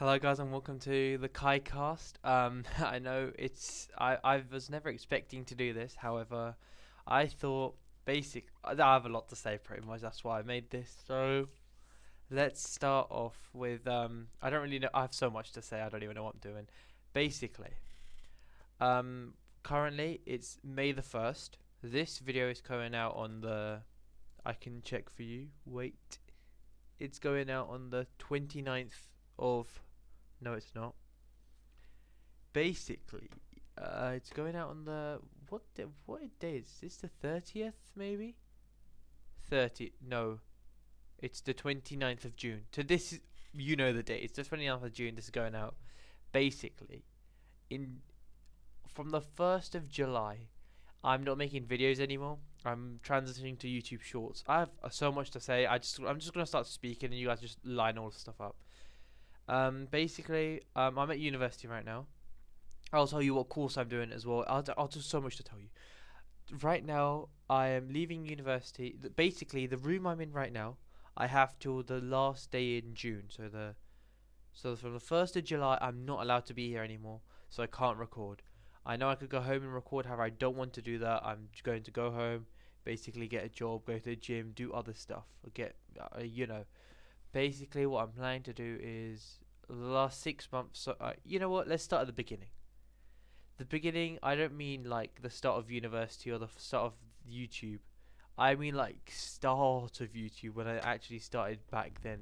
Hello guys and welcome to the KAICAST. I know I was never expecting to do this. However, I thought I have a lot to say pretty much. That's why I made this. So let's start off with I don't really know. I have so much to say. I don't even know what I'm doing. Basically, um, currently it's May the 1st. This video is going out on the. I can check for you. Wait, it's going out on the 29th of. No, it's not. Basically, it's going out on the what day is this? The 30th, maybe. 30. No, it's the 29th of June. So this is, you know, the date. It's the 29th of June. This is going out. Basically, in from the 1st of July, I'm not making videos anymore. I'm transitioning to YouTube Shorts. I have so much to say. I'm just gonna start speaking, and you guys just line all the stuff up. Basically, I'm at university right now. I'll tell you what course I'm doing as well. I'll do so much to tell you. Right now, I am leaving university. Basically, the room I'm in right now, I have till the last day in June. So from the 1st of July, I'm not allowed to be here anymore. So I can't record. I know I could go home and record. However, I don't want to do that. I'm going to go home, basically get a job, go to the gym, do other stuff. Get basically what I'm planning to do is the last 6 months. So you know what? Let's start at the beginning. The beginning, I don't mean like the start of university or the start of YouTube. I mean like start of YouTube when I actually started back then.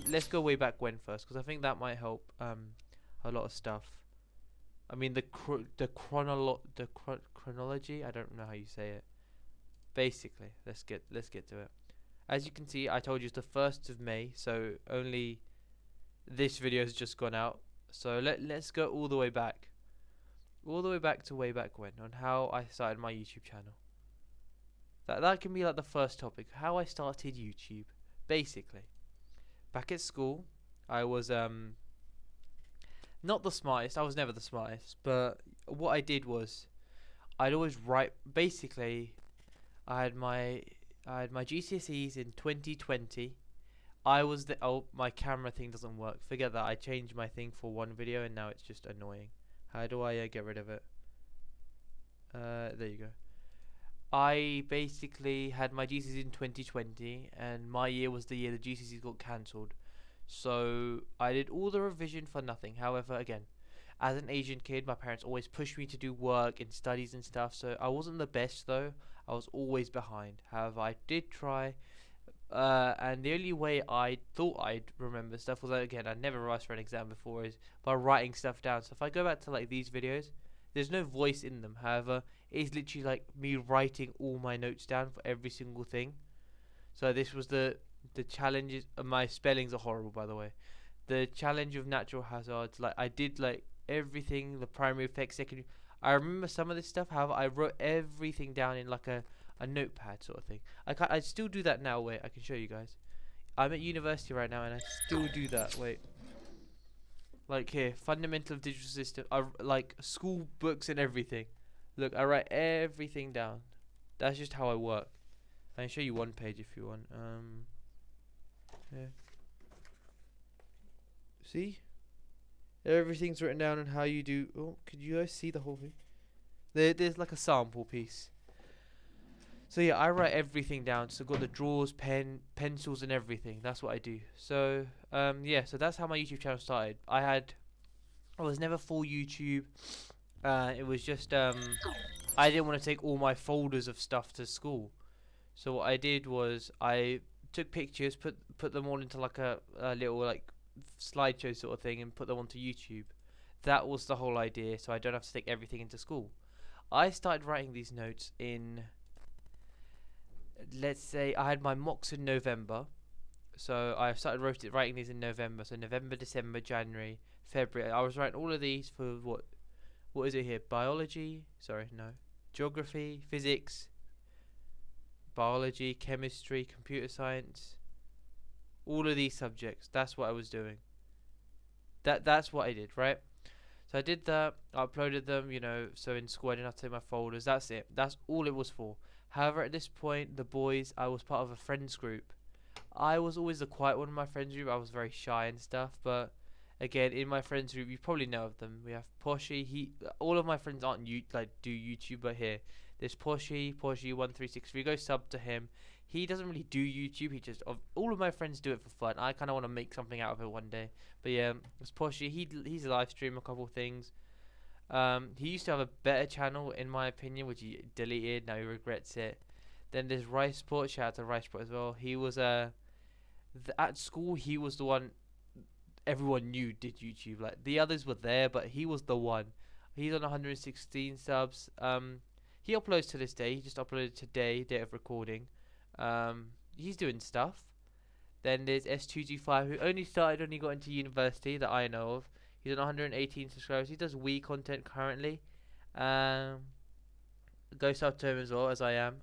Let's go way back when first, because I think that might help a lot of stuff. I mean chronology. I don't know how you say it. Basically, let's get to it. As you can see, I told you it's the 1st of May, so only this video has just gone out. So let's go all the way back. All the way back to way back when, on how I started my YouTube channel. That can be like the first topic, how I started YouTube. Basically, back at school, I was not the smartest. I was never the smartest, but what I did was I'd always write. Basically, I had my GCSEs in 2020. I was the my camera thing doesn't work. Forget that. I changed my thing for one video and now it's just annoying. How do I get rid of it? There you go. I basically had my GCSEs in 2020, and my year was the year the GCSEs got cancelled. So I did all the revision for nothing. However, again, as an Asian kid, my parents always pushed me to do work and studies and stuff. So I wasn't the best though. I was always behind. However, I did try. And the only way I thought I'd remember stuff was, again, I'd never revised for an exam before, is by writing stuff down. So if I go back to like these videos, there's no voice in them. However, it's literally like me writing all my notes down for every single thing. So this was the challenges. My spellings are horrible, by the way. The challenge of natural hazards. Like I did like everything. The primary effects, secondary. I remember some of this stuff. However, I wrote everything down in like a notepad sort of thing. I still do that now. Wait, I can show you guys. I'm at university right now and I still do that. Wait. Like here, fundamental of digital system. I like school books and everything. Look, I write everything down. That's just how I work. I can show you one page if you want. Yeah. See? Everything's written down on how you do. Oh, could you guys see the whole thing? There's like a sample piece. So yeah, I write everything down. So I've got the drawers, pencils, and everything. That's what I do. So yeah, so that's how my YouTube channel started. I was never full YouTube. It was just I didn't want to take all my folders of stuff to school. So what I did was I took pictures, put them all into like a little like slideshow sort of thing, and put them onto YouTube. That was the whole idea. So I don't have to take everything into school. I started writing these notes in, let's say I had my mocks in November, so I started writing these in November. So November, December, January, February. I was writing all of these for what is it here? Biology? Sorry, no. Geography, physics, biology, chemistry, computer science. All of these subjects. That's what I was doing. That's what I did, right? So I did that. I uploaded them, so in school I didn't have to take my folders. That's it. That's all it was for. However, at this point, the boys, I was part of a friends group. I was always the quiet one in my friends group. I was very shy and stuff, but again, in my friends group, you probably know of them. We have Poshy. All of my friends aren't do YouTube, but here there's Poshy 136. If you go sub to him, he doesn't really do YouTube. He just all of my friends do it for fun. I kind of want to make something out of it one day. But yeah, it's Poshy. He's a live stream a couple things. He used to have a better channel in my opinion, which he deleted. Now he regrets it. Then there's Rice Sport. Shout out to Rice Sport as well. He was at school he was the one everyone knew did YouTube. Like the others were there, but he was the one. He's on 116 subs. He uploads to this day. He just uploaded today, date of recording. He's doing stuff. Then there's S2G5, who only started when he got into university that I know of. He's on 118 subscribers. He does Wii content currently. Go sub to him as well as I am.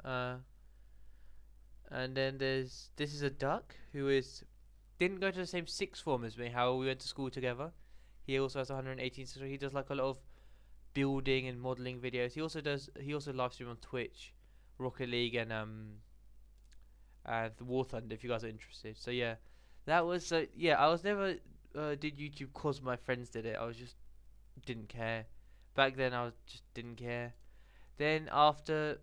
And then there's this is a duck who didn't go to the same sixth form as me. How we went to school together. He also has 118. So he does like a lot of building and modeling videos. He also live stream on Twitch, Rocket League and the War Thunder. If you guys are interested. So yeah, that was yeah. I was never did YouTube cause my friends did it. I was just didn't care. Back then I just didn't care. Then after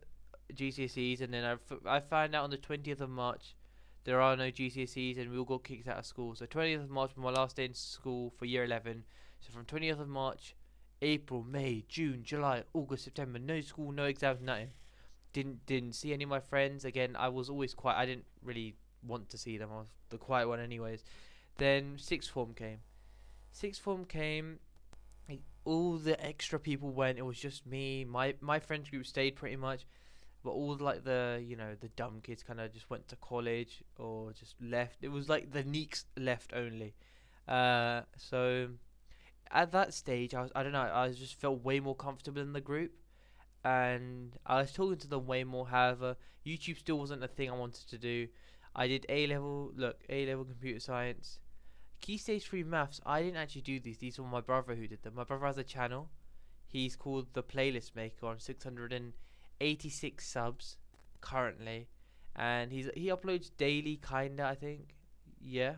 GCSEs, and then I found out on the 20th of March there are no GCSEs and we all got kicked out of school. So 20th of March was my last day in school for year 11. So from 20th of March, April, May, June, July, August, September, no school, no exams, nothing. Didn't see any of my friends. Again, I was always quiet. I didn't really want to see them. I was the quiet one anyways. Then sixth form came. Sixth form came. All the extra people went. It was just me. My friends group stayed pretty much. But all like the the dumb kids kind of just went to college or just left. It was like the neeks left only. So at that stage, I don't know. I just felt way more comfortable in the group, and I was talking to them way more. However, YouTube still wasn't a thing I wanted to do. I did A level. Look, A level computer science, Key Stage 3 maths. I didn't actually do these. These were my brother who did them. My brother has a channel. He's called the Playlist Maker on 686 subs currently, and he uploads daily kinda, I think. Yeah,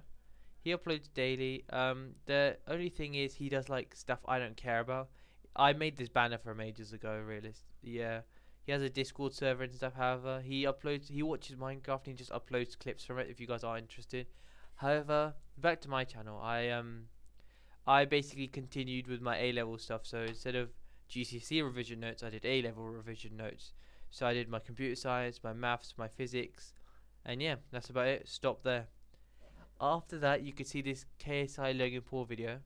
he uploads daily. The only thing is he does like stuff I don't care about. I made this banner from ages ago, yeah. He has a Discord server and stuff. However, he watches Minecraft and he just uploads clips from it if you guys are interested. However, back to my channel. I basically continued with my A level stuff. So instead of GCSE revision notes, I did A level revision notes. So I did my computer science, my maths, my physics, and yeah, that's about it. Stop there. After that, you could see this KSI Logan Paul video.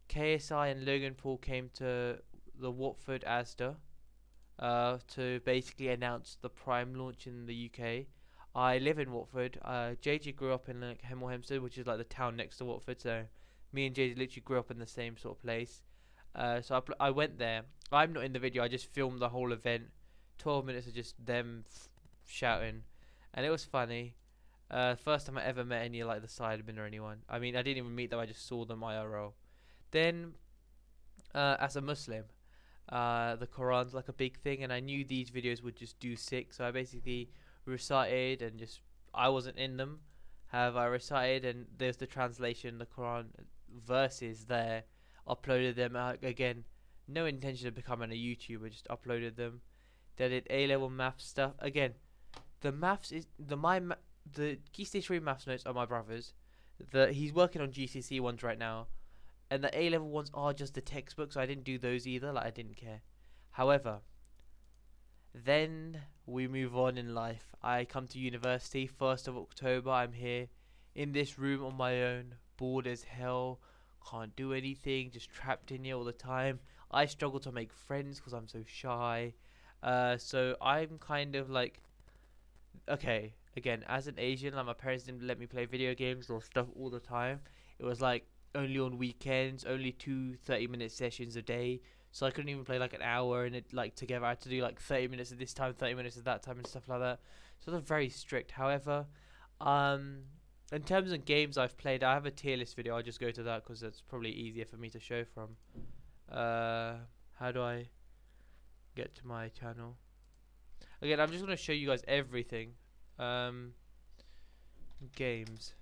KSI and Logan Paul came to the Watford Asda to basically announce the Prime launch in the UK. I live in Watford. JJ grew up in like Hemel Hempstead, which is like the town next to Watford. So me and JJ literally grew up in the same sort of place. So I went there. I'm not in the video. I just filmed the whole event. 12 minutes of just them shouting, and it was funny. First time I ever met any like the Sidemen or anyone. I mean, I didn't even meet them. I just saw them IRL. Then, as a Muslim, the Quran's like a big thing, and I knew these videos would just do sick. So I basically recited and just I wasn't in them. However, I recited and there's the translation, the Quran verses there. Uploaded them again. No intention of becoming a YouTuber. Just uploaded them. They did A level math stuff again. The maths is the Key Stage 3 maths notes are my brother's. He's working on GCSE ones right now, and the A level ones are just the textbooks. So I didn't do those either. Like I didn't care. However, then we move on in life. I come to university. 1st of October. I'm here in this room on my own, bored as hell. Can't do anything. Just trapped in here all the time. I struggle to make friends because I'm so shy. So I'm kind of like, okay, again, as an Asian, like my parents didn't let me play video games or stuff all the time. It was like only on weekends, only 30-minute sessions a day. So I couldn't even play like an hour and it like together. I had to do like 30 minutes at this time, 30 minutes at that time, and stuff like that. So they're very strict. However, in terms of games I've played, I have a tier list video. I'll just go to that because that's probably easier for me to show from. How do I get to my channel? Again, I'm just going to show you guys everything. games.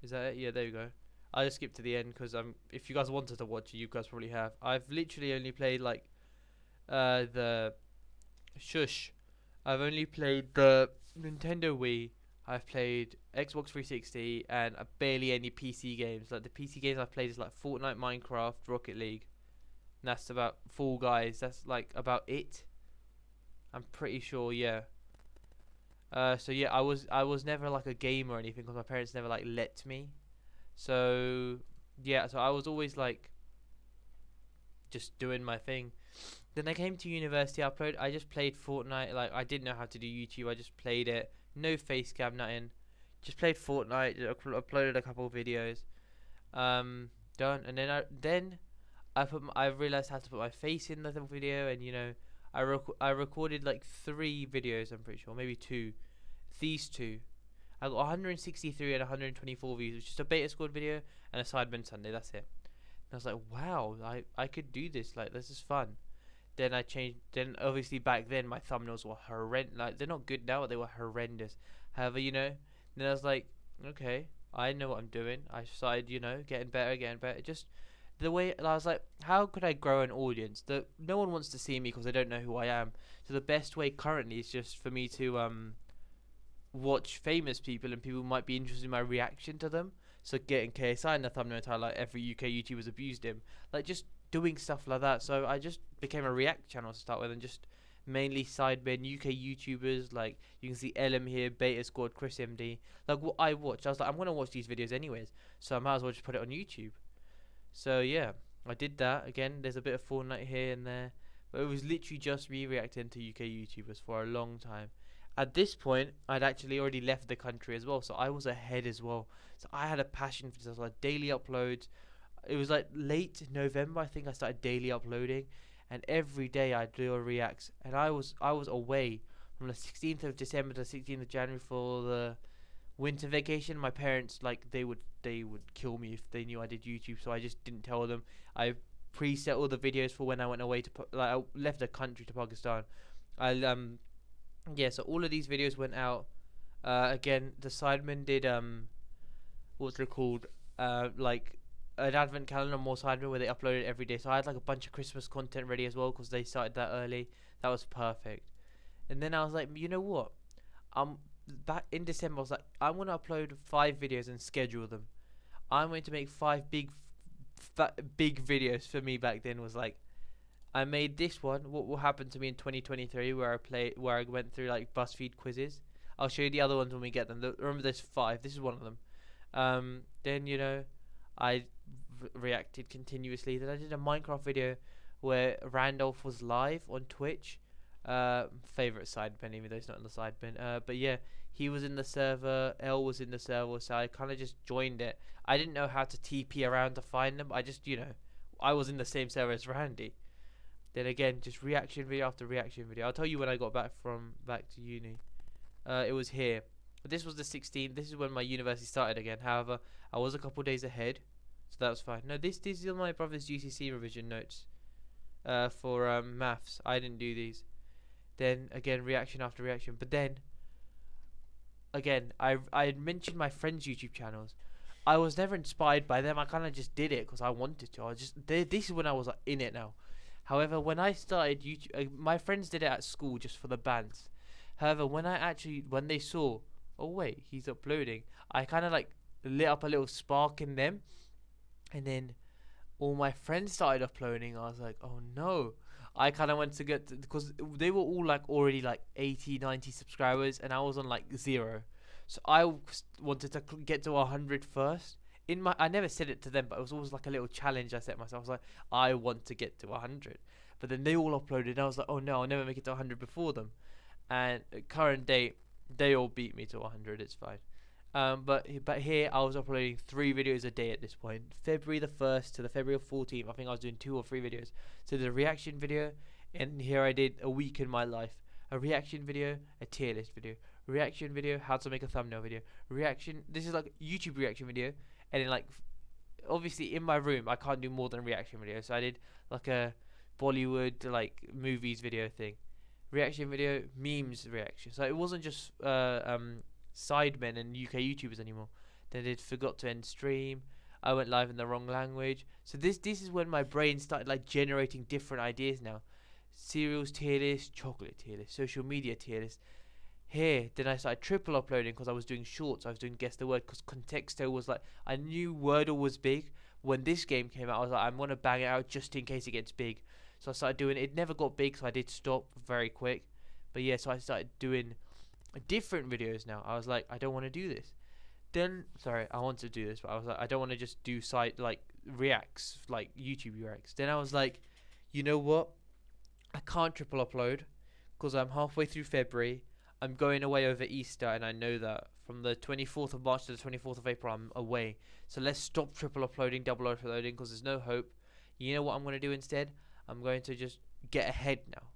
Is that it? Yeah, there you go. I just skipped to the end because if you guys wanted to watch it, you guys probably have. I've literally only played like the shush. I've only played the Nintendo Wii. I've played Xbox 360 and barely any PC games. Like the PC games I've played is like Fortnite, Minecraft, Rocket League. And that's about Fall Guys. That's like about it. I'm pretty sure, yeah. So yeah, I was never like a gamer or anything because my parents never like let me. So yeah, so I was always like just doing my thing. Then I came to university. I just played Fortnite. Like I didn't know how to do YouTube. I just played it. No face cam, nothing. Just played Fortnite. Uploaded a couple of videos. Done. And then I realized how to put my face in the video, and I recorded like 3 videos. I'm pretty sure, maybe 2. These 2. I got 163 and 124 views. It's just a beta squad video and a Sidemen Sunday. That's it. And I was like, wow, I could do this. Like this is fun. Then I changed. Then obviously back then my thumbnails were horrendous. Like they're not good now, but they were horrendous. However, then I was like, okay, I know what I'm doing. I started, getting better, getting better. Just the way I was like, how could I grow an audience? No one wants to see me because they don't know who I am. So the best way currently is just for me to watch famous people, and people might be interested in my reaction to them. So getting KSI in the thumbnail title, like every UK YouTuber's abused him, like just doing stuff like that. So I just became a react channel to start with, and just mainly Sidemen UK YouTubers. Like you can see LM here, Beta Squad, Chris MD. Like what I watched, I was like, I'm gonna watch these videos anyways, so I might as well just put it on YouTube. So yeah, I did that. Again, there's a bit of Fortnite here and there, but it was literally just me reacting to UK YouTubers for a long time. At this point, I'd actually already left the country as well, so I was ahead as well. So I had a passion for this, like daily uploads. It was like late November, I think I started daily uploading, and every day I'd do a reacts. And I was away from the 16th of December to the 16th of January for the winter vacation. My parents, like, they would kill me if they knew I did YouTube, so I just didn't tell them. I preset all the videos for when I went away to I left the country to Pakistan. Yeah, so all of these videos went out. Again, the Sidemen did what's it called? Like an advent calendar, more Sidemen, where they uploaded every day. So I had like a bunch of Christmas content ready as well because they started that early. That was perfect. And then I was like, you know what? Back in December, I was like, I'm gonna upload 5 videos and schedule them. I'm going to make 5 big videos. For me back then was like, I made this one. What will happen to me in 2023, where I went through like BuzzFeed quizzes. I'll show you the other ones when we get them. Remember, there's 5. This is one of them. Then I reacted continuously. Then I did a Minecraft video where Randolph was live on Twitch. Favorite Sidemen, even though he's not in the Sidemen. But yeah, he was in the server. L was in the server, so I kind of just joined it. I didn't know how to TP around to find them. I just, I was in the same server as Randy. Then again, just reaction video after reaction video. I'll tell you when I got back to uni. It was here. This was the 16th. This is when my university started again. However, I was a couple days ahead, so that was fine. No, these are my brother's GCC revision notes. For maths, I didn't do these. Then again, reaction after reaction. But then again, I had mentioned my friends' YouTube channels. I was never inspired by them. I kind of just did it because I wanted to. This is when I was like, in it now. However, when I started YouTube, my friends did it at school just for the bands. However, when they saw, oh wait, he's uploading, I kind of like lit up a little spark in them, and then all my friends started uploading. I was like, oh no. I kind of went to because they were all like already like 80, 90 subscribers, and I was on like 0. So I wanted to get to 100 first. I never said it to them, but it was always like a little challenge I set myself. I was like, I want to get to 100. But then they all uploaded, and I was like, oh no, I'll never make it to 100 before them. And at current date, they all beat me to 100. It's fine. But here I was uploading 3 videos a day at this point. February the 1st to the February 14th, I think I was doing 2 or 3 videos. So the reaction video, and here I did a week in my life. A reaction video, a tier list video. Reaction video, how to make a thumbnail video. Reaction, this is like YouTube reaction video. And then like, obviously in my room, I can't do more than reaction videos. So I did like a Bollywood like movies video thing. Reaction video, memes reaction. So it wasn't just sidemen and UK YouTubers anymore. Then they forgot to end stream. I went live in the wrong language. So this is when my brain started like generating different ideas now. Cereals tier list, chocolate tier list, social media tier list. Here, then I started triple uploading because I was doing shorts. I was doing guess the word because Contexto was like, I knew Wordle was big. When this game came out, I was like, I'm gonna bang it out just in case it gets big. So I started doing it. It never got big, so I did stop very quick. But yeah, so I started doing different videos now. I was like, I don't want to do this. Then, sorry, I want to do this, but I was like, I don't want to just do site like reacts, like YouTube reacts. Then I was like, you know what? I can't triple upload because I'm halfway through February. I'm going away over Easter, and I know that from the 24th of March to the 24th of April, I'm away. So let's stop triple uploading, double uploading, because there's no hope. You know what I'm going to do instead? I'm going to just get ahead now.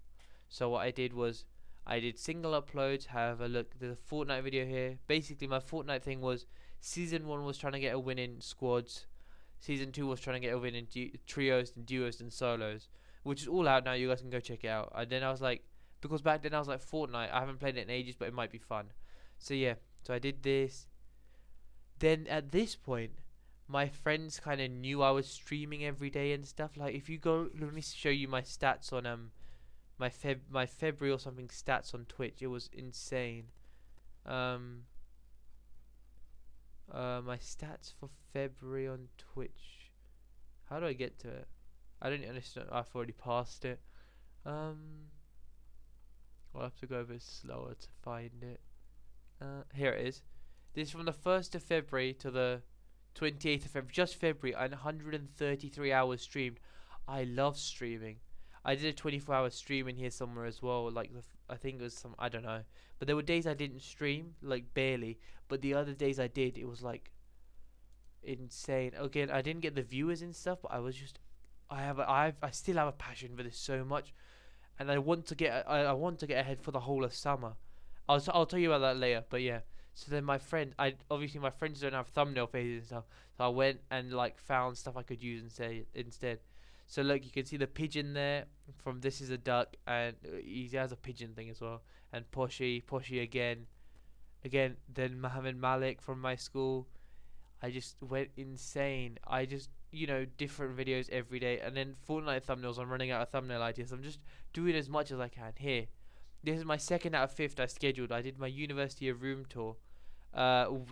So what I did was, I did single uploads. Have a look. There's a Fortnite video here. Basically, my Fortnite thing was, Season 1 was trying to get a win in squads. Season 2 was trying to get a win in trios and duos and solos, which is all out now. You guys can go check it out. And then I was like, because back then I was like, Fortnite, I haven't played it in ages, but it might be fun. So yeah, so I did this. Then at this point, my friends kind of knew I was streaming every day and stuff. Like, if you go, let me show you my stats on my February or something stats on Twitch. It was insane. My stats for February on Twitch. How do I get to it? I don't understand. I've already passed it. I'll have to go a bit slower to find it. Here it is. This is from the 1st of February to the 28th of February. Just February, and 133 hours streamed. I love streaming. I did a 24-hour stream in here somewhere as well. Like, I think it was some, I don't know. But there were days I didn't stream, like barely. But the other days I did, it was like insane. Again, I didn't get the viewers and stuff, but I was just, I still have a passion for this so much, and I want to get ahead for the whole of summer. I'll tell you about that later. But yeah. So then my friend, obviously my friends don't have thumbnail pages and stuff, so I went and like found stuff I could use and say instead. So look, you can see the pigeon there from This Is a Duck, and he has a pigeon thing as well. And Poshy again. Then Mohammed Malik from my school. I just went insane. I just, different videos every day. And then Fortnite thumbnails, I'm running out of thumbnail ideas. I'm just doing as much as I can. Here, this is my 2nd out of 5th I scheduled. I did my University of Room tour.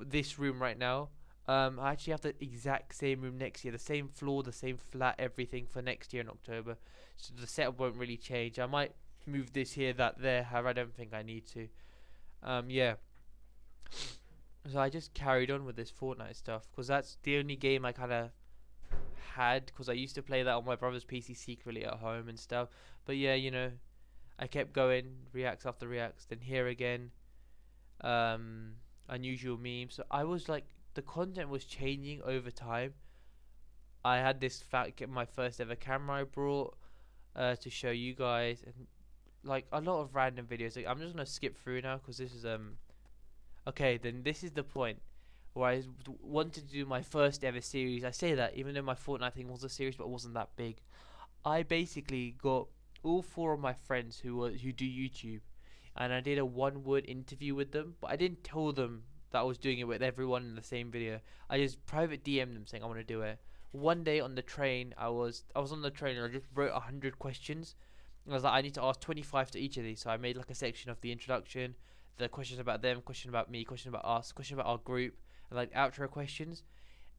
This room right now. I actually have the exact same room next year, the same floor, the same flat, everything for next year in October. So the setup won't really change. I might move this here, that there. However, I don't think I need to. Yeah. So I just carried on with this Fortnite stuff because that's the only game I kind of had, because I used to play that on my brother's PC secretly at home and stuff. But yeah, I kept going, reacts after reacts. Then here again, unusual memes. So I was like, the content was changing over time. I had this my first ever camera I brought to show you guys, and like a lot of random videos. Like, I'm just gonna skip through now because this is okay. Then this is the point where I wanted to do my first ever series. I say that even though my Fortnite thing was a series, but it wasn't that big. I basically got all 4 of my friends who do YouTube, and I did a one-word interview with them, but I didn't tell them that I was doing it with everyone in the same video. I just private DM'd them saying I want to do it. One day on the train, I was on the train and I just wrote 100 questions. I was like, I need to ask 25 to each of these. So I made like a section of the introduction, the questions about them, question about me, question about us, question about our group, and like outro questions.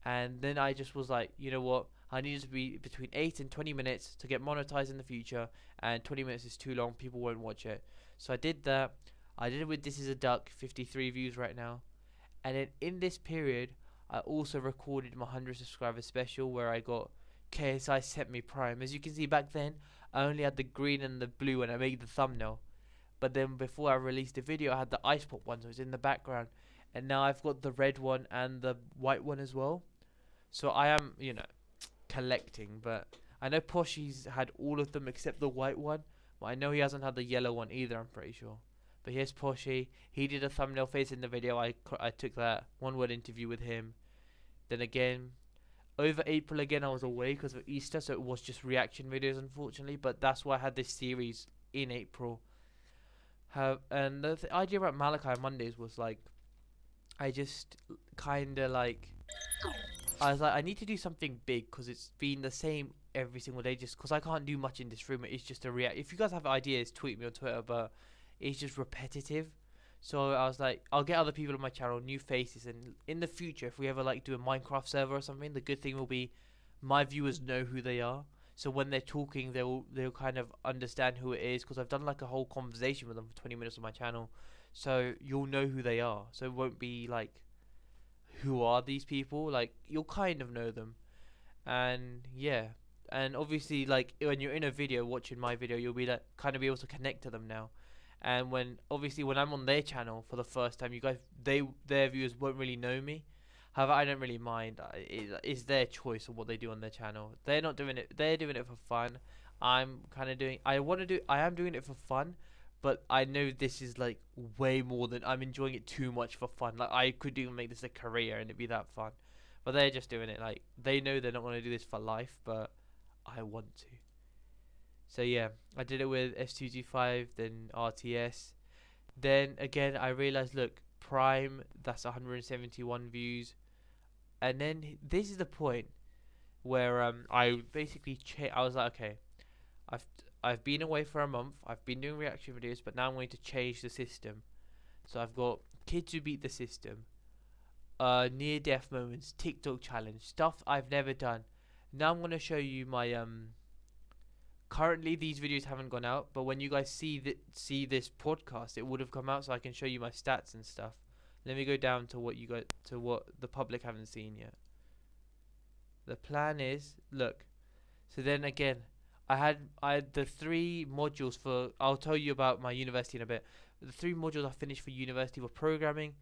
And then I just was like, you know what? I need it to be between 8 and 20 minutes to get monetized in the future, and 20 minutes is too long. People won't watch it. So I did that. I did it with This Is a Duck, 53 views right now. And then in this period, I also recorded my 100 subscriber special where I got KSI sent me Prime. As you can see back then, I only had the green and the blue when I made the thumbnail. But then before I released the video, I had the ice pop one, so it's in the background. And now I've got the red one and the white one as well. So I am, collecting. But I know Poshy's had all of them except the white one. But I know he hasn't had the yellow one either, I'm pretty sure. But here's Poshy. He did a thumbnail face in the video. I took that one-word interview with him. Then again, over April again, I was away because of Easter, so it was just reaction videos, unfortunately. But that's why I had this series in April. And the idea about Malakai Mondays was like, I just kind of like, I was like, I need to do something big because it's been the same every single day. Just because I can't do much in this room, it's just a react. If you guys have ideas, tweet me on Twitter. But it's just repetitive. So I was like, I'll get other people on my channel, new faces, and in the future, if we ever like do a Minecraft server or something, the good thing will be my viewers know who they are. So when they're talking, they'll kind of understand who it is because I've done like a whole conversation with them for 20 minutes on my channel. So you'll know who they are. So it won't be like, who are these people? Like you'll kind of know them. And yeah, and obviously like when you're in a video watching my video, you'll be like kind of be able to connect to them now. And when obviously when I'm on their channel for the first time, you guys their viewers won't really know me. However, I don't really mind. It's their choice on what they do on their channel. They're not doing it. They're doing it for fun. I'm kind of doing. I want to do. I am doing it for fun, but I know this is like way more than I'm enjoying it too much for fun. Like I could even make this a career and it'd be that fun. But they're just doing it like they know they're not going to do this for life, but I want to. So yeah, I did it with S2G5, then RTS. Then again, I realized, look, Prime, that's 171 views. And then this is the point where I basically I was like, okay, I've I've been away for a month. I've been doing reaction videos, but now I'm going to change the system. So I've got kids who beat the system, near death moments, TikTok challenge, stuff I've never done. Now I'm going to show you my currently these videos haven't gone out, but when you guys see this podcast, it would have come out, so I can show you my stats and stuff. Let me go down to what the public haven't seen yet. The plan is, look. So then again, I had the 3 modules for. I'll tell you about my university in a bit. The 3 modules I finished for university were programming,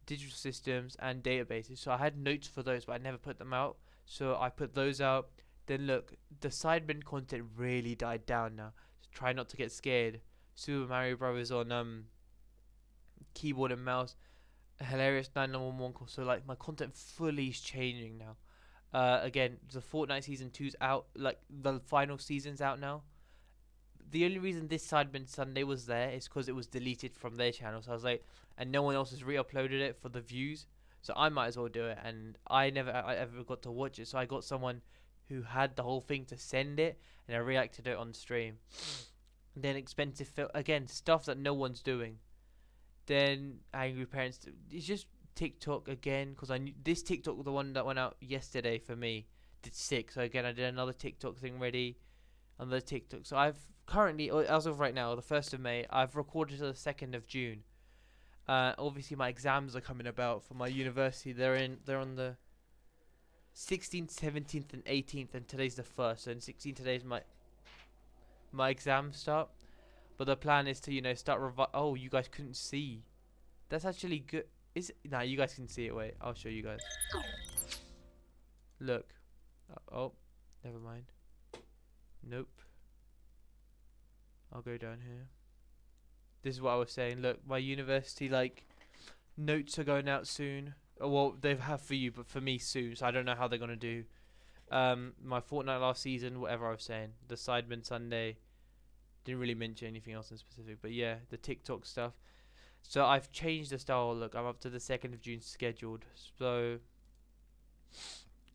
digital systems, and databases. So I had notes for those, but I never put them out. So I put those out. Then look, the sidemen content really died down now. So try not to get scared. Super Mario Brothers on keyboard and mouse. Hilarious 911 call. So like my content fully is changing now. Again, the Fortnite season 2's out. Like the final season's out now. The only reason this Sidemen Sunday was there is because it was deleted from their channel. So I was like, and no one else has re-uploaded it for the views. So I might as well do it. And I ever got to watch it. So I got someone who had the whole thing to send it, and I reacted it on stream. Then expensive again, stuff that no one's doing. Then angry parents. It's just TikTok again because I knew this TikTok, the one that went out yesterday for me, did sick. So again, I did another TikTok thing ready, another TikTok. So I've currently, as of right now, the 1st of May, I've recorded to the 2nd of June. Obviously my exams are coming about for my university. They're on the 16th, 17th, and 18th, and today's the 1st. So in 16th today's my exams start. But the plan is to start Oh, you guys couldn't see. That's actually good. Nah, you guys can see it. Wait, I'll show you guys. Look. Oh, never mind. Nope. I'll go down here. This is what I was saying. Look, my university notes are going out soon. Well, they have for you, but for me soon. So I don't know how they're gonna do. My Fortnite last season, whatever I was saying. The Sidemen Sunday. Didn't really mention anything else in specific, but yeah, the TikTok stuff. So I've changed the style. Look, I'm up to the 2nd of June scheduled. So,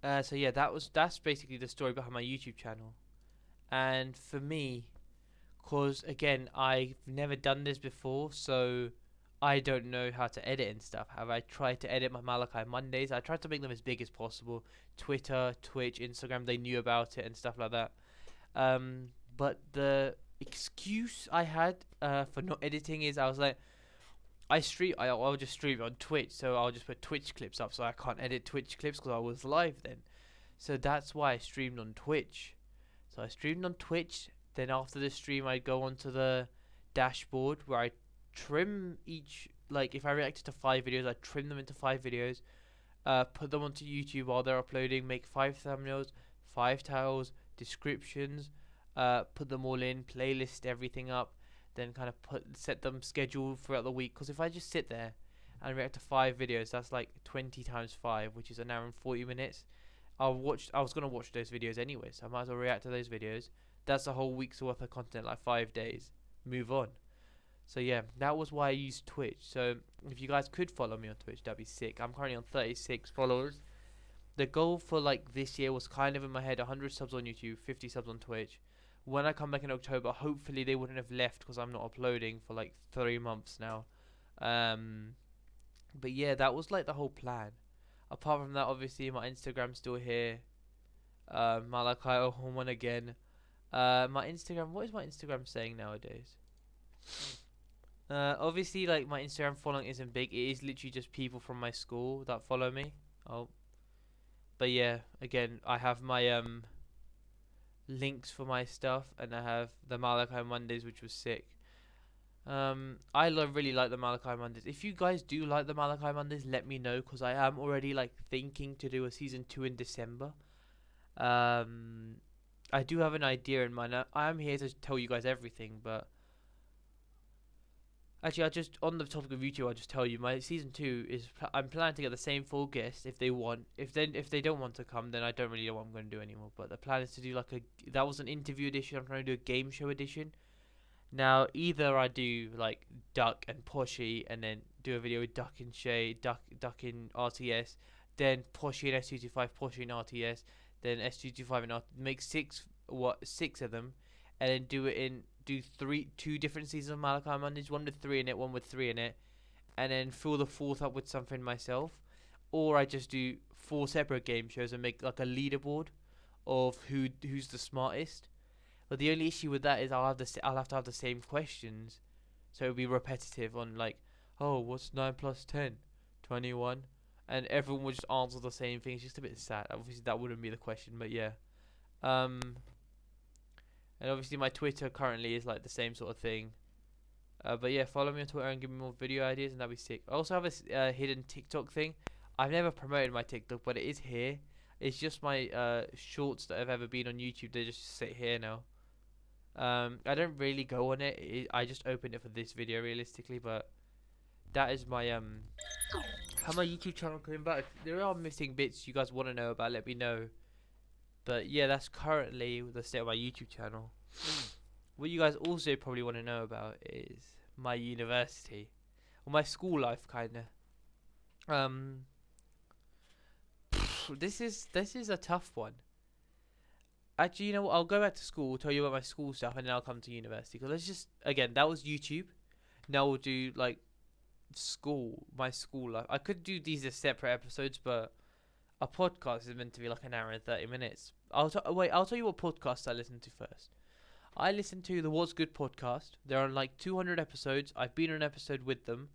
so yeah, that's basically the story behind my YouTube channel. And for me, cause again, I've never done this before, so I don't know how to edit and stuff. Have I tried to edit my Malakai Mondays? I tried to make them as big as possible. Twitter, Twitch, Instagram, they knew about it and stuff like that. But the excuse I had for not editing is I was like, I'll just stream on Twitch, so I'll just put Twitch clips up, so I can't edit Twitch clips because I was live then. So that's why I streamed on Twitch. So I streamed on Twitch, then after the stream I'd go onto the dashboard where I trim each, like if I reacted to 5 videos, I trim them into 5 videos, put them onto YouTube while they're uploading, make 5 thumbnails, 5 titles, descriptions, put them all in, playlist everything up, then kind of set them scheduled throughout the week. Because if I just sit there and react to 5 videos, that's like 20 times 5, which is an hour and 40 minutes. I was gonna watch those videos anyway, so I might as well react to those videos. That's a whole week's worth of content, like 5 days. Move on. So yeah, that was why I used Twitch. So if you guys could follow me on Twitch, that'd be sick. I'm currently on 36 followers. The goal for like this year was kind of in my head: 100 subs on YouTube, 50 subs on Twitch. When I come back in October, hopefully they wouldn't have left because I'm not uploading for like 3 months now. Um, but yeah, that was like the whole plan. Apart from that, obviously my Instagram's still here. Malakai one again. My Instagram. What is my Instagram saying nowadays? Obviously, like my Instagram following isn't big. It is literally just people from my school that follow me. Oh, but yeah, again, I have my links for my stuff, and I have the Malachi Mondays, which was sick. Really like the Malachi Mondays. If you guys do like the Malachi Mondays, let me know, because I am already like thinking to do a season 2 in December. I do have an idea in mind. I am here to tell you guys everything, but actually, I just on the topic of YouTube, I'll just tell you my season 2 is. I'm planning to get the same 4 guests if they want. If they don't want to come, then I don't really know what I'm going to do anymore. But the plan is to do like that was an interview edition. I'm trying to do a game show edition. Now, either I do like Duck and Poshy, and then do a video with Duck and Shay, Duck in RTS, then Poshy and S225, Poshy and RTS, then S225 and make six of them, and then do 2 different seasons of Malachi Mondays, one with 3 in it, one with 3 in it, and then fill the 4th up with something myself, or I just do 4 separate game shows and make like a leaderboard of who's the smartest. But the only issue with that is I'll have to have the same questions, so it'll be repetitive on like, oh, what's 9 plus 10? 21, and everyone will just answer the same thing. It's just a bit sad. Obviously, that wouldn't be the question, but yeah. And obviously my Twitter currently is like the same sort of thing. But yeah, follow me on Twitter and give me more video ideas, and that'd be sick. I also have a hidden TikTok thing. I've never promoted my TikTok, but it is here. It's just my shorts that have ever been on YouTube. They just sit here now. I don't really go on it. I just opened it for this video realistically, but that is my how my YouTube channel coming back. If there are missing bits you guys want to know about, let me know. But yeah, that's currently the state of my YouTube channel. What you guys also probably want to know about is my university, or my school life, kinda. This is a tough one. Actually, you know what? I'll go back to school, tell you about my school stuff, and then I'll come to university. Because let's just again, that was YouTube. Now we'll do like my school life. I could do these as separate episodes, but a podcast is meant to be like an hour and 30 minutes. I'll tell you what podcasts I listen to first. I listen to the What's Good podcast. They're on like 200 episodes. I've been on an episode with them.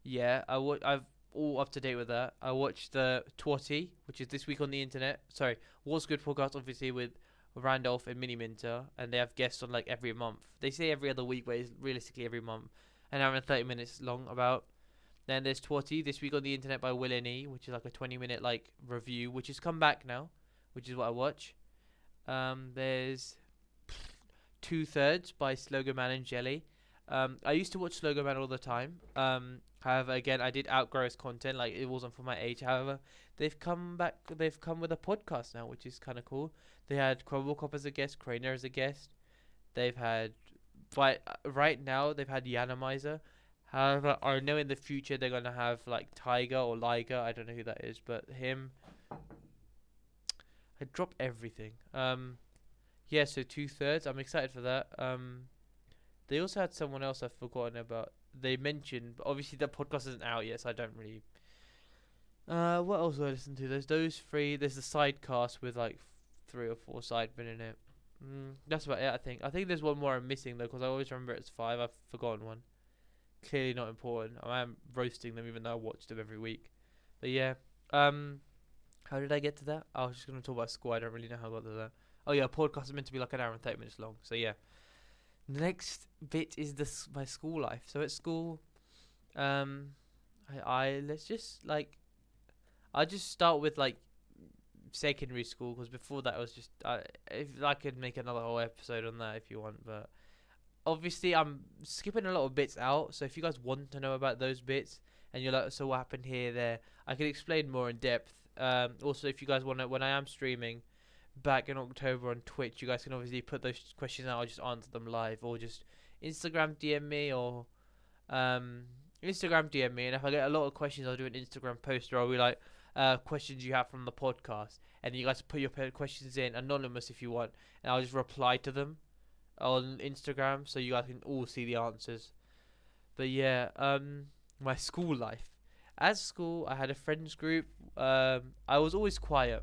Yeah, I've all up to date with that. I watched the Twatty, which is This Week on the Internet. Sorry, What's Good podcast, obviously with Randolph and Mini Minter, and they have guests on like every month. They say every other week, but it's realistically every month. An hour and 30 minutes long about. Then there's Twatty, This Week on the Internet by Will and E, which is like a 20-minute like review, which has come back now, which is what I watch. There's 2/3 by Slogan Man and Jelly. I used to watch Slogan Man all the time. However, again, I did outgrow his content. Like, it wasn't for my age. However, they've come back. They've come with a podcast now, which is kind of cool. They had Cop as a guest, Craner as a guest. They've had, right now, they've had Yanamizer. However, I know in the future they're going to have, like, Tiger or Liger. I don't know who that is, but him. I dropped everything. Yeah, so 2/3. I'm excited for that. They also had someone else I've forgotten about. They mentioned, but obviously that podcast isn't out yet, so I don't really. What else do I listen to? There's those 3. There's the sidecast with like 3 or 4 sidemen in it. That's about it. I think there's one more I'm missing though, because I always remember it's 5. I've forgotten one. Clearly not important. I am roasting them even though I watch them every week. But yeah. How did I get to that? I was just gonna talk about school. I don't really know how I got to that. Oh yeah, podcast is meant to be like an hour and 30 minutes long. So yeah. The next bit is my school life. So at school, let's just like, I'll just start with like secondary school, because before that was just if I could make another whole episode on that if you want, but obviously I'm skipping a lot of bits out. So if you guys want to know about those bits and you're like, so what happened here, there, I can explain more in depth. Also, if you guys want to, when I am streaming, back in October on Twitch. You guys can obviously put those questions out. I'll just answer them live, or just Instagram DM me, or um, Instagram DM me. And if I get a lot of questions, I'll do an Instagram post, or I'll be like, questions you have from the podcast, and you guys put your questions in anonymous if you want, and I'll just reply to them on Instagram, so you guys can all see the answers. But yeah, my school life. At school, I had a friends group. I was always quiet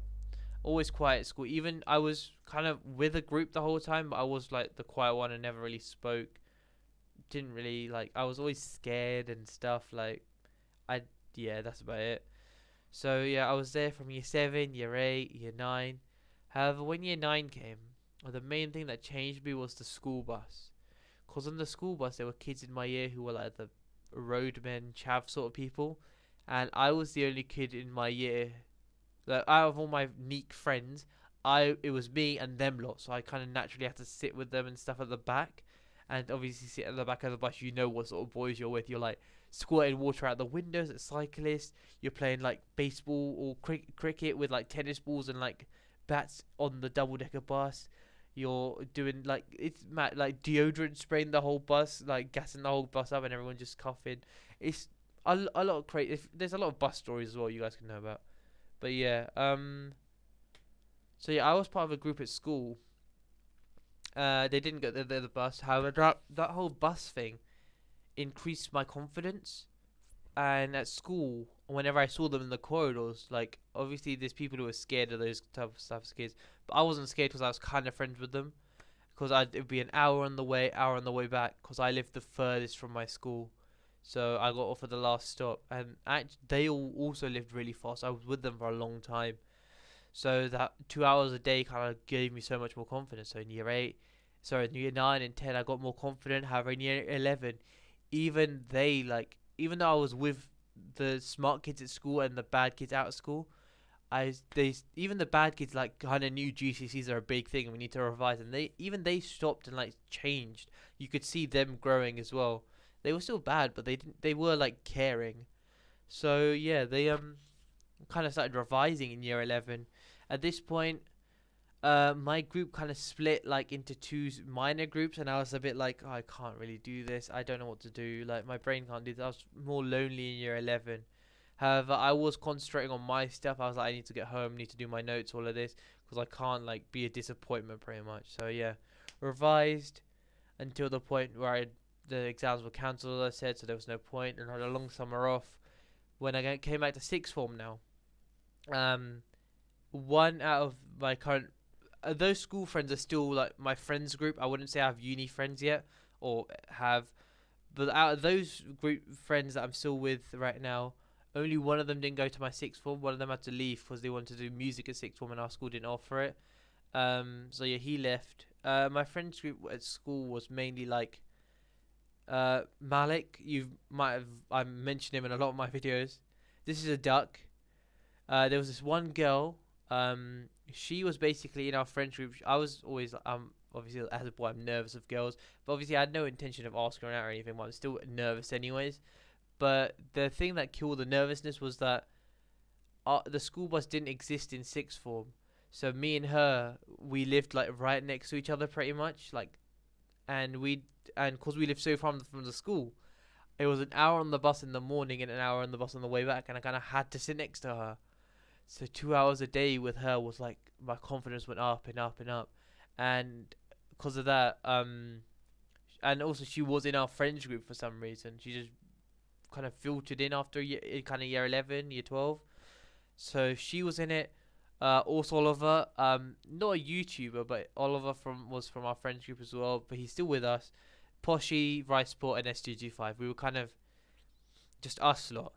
at school. Even I was kind of with a group the whole time, but I was like the quiet one and never really spoke. Didn't really like. I was always scared and stuff. Like, I yeah, that's about it. So yeah, I was there from year 7, year 8, year 9. However, when year 9 came, the main thing that changed me was the school bus. Cause on the school bus there were kids in my year who were like the roadmen, chav sort of people, and I was the only kid in my year. Like, out of all my neat friends, it was me and them lot, so I kind of naturally had to sit with them and stuff at the back. And obviously, sit at the back of the bus, you know what sort of boys you're with. You're like squirting water out the windows at cyclists. You're playing like baseball or cricket with like tennis balls and like bats on the double decker bus. You're doing like it's mad, like deodorant spraying the whole bus, like gassing the whole bus up, and everyone just coughing. It's a lot of crazy. There's a lot of bus stories as well you guys can know about. But yeah, so yeah, I was part of a group at school. They didn't get the bus. However, that whole bus thing increased my confidence. And at school, whenever I saw them in the corridors, like obviously there's people who are scared of those type of stuff, kids. But I wasn't scared because I was kind of friends with them. Because it'd be an hour on the way, hour on the way back. Because I lived the furthest from my school, so I got off at the last stop. And they all also lived really fast. I was with them for a long time, so that 2 hours a day kind of gave me so much more confidence. So in year 8, sorry, in year 9 and 10, I got more confident. However, in year 11, even though I was with the smart kids at school and the bad kids out of school, even the bad kids like kind of knew GCSEs are a big thing and we need to revise, and they stopped and like changed. You could see them growing as well. They were still bad, but they were like caring. So yeah, they kind of started revising in year 11. At this point, my group kind of split like into two minor groups, and I was a bit like, oh, I can't really do this. I don't know what to do. Like, my brain can't do this. I was more lonely in year 11. However, I was concentrating on my stuff. I was like, I need to get home, need to do my notes, all of this, because I can't like be a disappointment pretty much. So yeah, revised until the point where the exams were cancelled, I said, so there was no point, and I had a long summer off. When I came back to sixth form now, one out of my current those school friends are still like my friends group. I wouldn't say I have uni friends yet, or have, but out of those group friends that I'm still with right now, only one of them didn't go to my sixth form. One of them had to leave because they wanted to do music at sixth form, and our school didn't offer it. So yeah, he left. My friends group at school was mainly like Malik. You might have I mentioned him in a lot of my videos. This is a duck. There was this one girl. She was basically in our friend group. I was always obviously as a boy I'm nervous of girls, but obviously I had no intention of asking her out or anything. But I'm still nervous anyways. But the thing that killed the nervousness was that the school bus didn't exist in sixth form. So me and her, we lived like right next to each other pretty much, like, and because we lived so far from the school, it was an hour on the bus in the morning and an hour on the bus on the way back, and I kind of had to sit next to her. So 2 hours a day with her was like my confidence went up and up and up, and because of that, and also she was in our friends group for some reason. She just kind of filtered in after kind of year 11, year 12. So she was in it. Also Oliver, not a YouTuber, but Oliver was from our friends group as well. But he's still with us. Poshy, Riceport, and SGG5. We were kind of just us lot.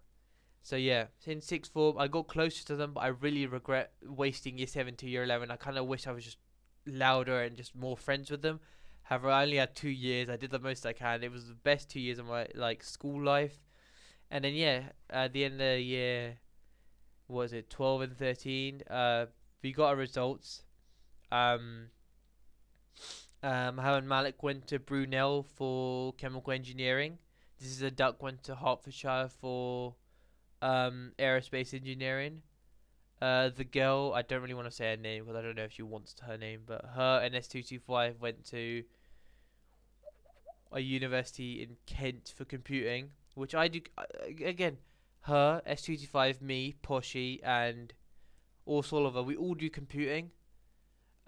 So yeah, in sixth form, I got closer to them, but I really regret wasting year 7 to year 11. I kind of wish I was just louder and just more friends with them. However, I only had 2 years. I did the most I can. It was the best 2 years of my like school life. And then yeah, at the end of the year, what was it, 12 and 13? We got our results. How and Malik went to Brunel for chemical engineering. This is a duck went to Hertfordshire for aerospace engineering. The girl, I don't really want to say her name because I don't know if she wants her name, but her and S225 went to a university in Kent for computing, which I do. Again, her, S225, me, Poshy, and also Oliver, we all do computing.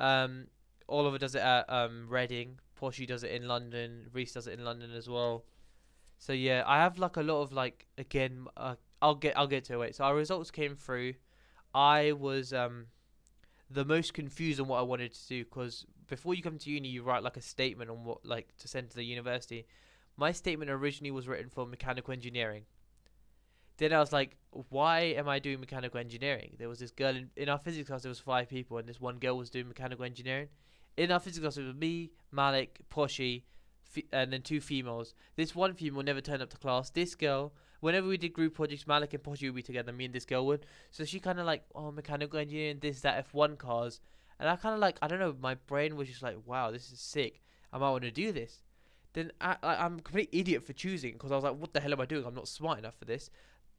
Um, Oliver does it at Reading, Poshy does it in London, Reese does it in London as well. So yeah, I have like a lot of like again. I'll get to it. So our results came through. I was the most confused on what I wanted to do because before you come to uni, you write like a statement on what like to send to the university. My statement originally was written for mechanical engineering. Then I was like, why am I doing mechanical engineering? There was this girl in our physics class. There was 5 people, and this one girl was doing mechanical engineering. In our physics class, it was me, Malik, Poshy, and then 2 females. This one female never turned up to class. This girl, whenever we did group projects, Malik and Poshy would be together. Me and this girl would. So she kind of like, oh, mechanical engineering, this, that, F1 cars, and I kind of like, I don't know, my brain was just like, wow, this is sick. I might want to do this. Then I'm a complete idiot for choosing because I was like, what the hell am I doing? I'm not smart enough for this.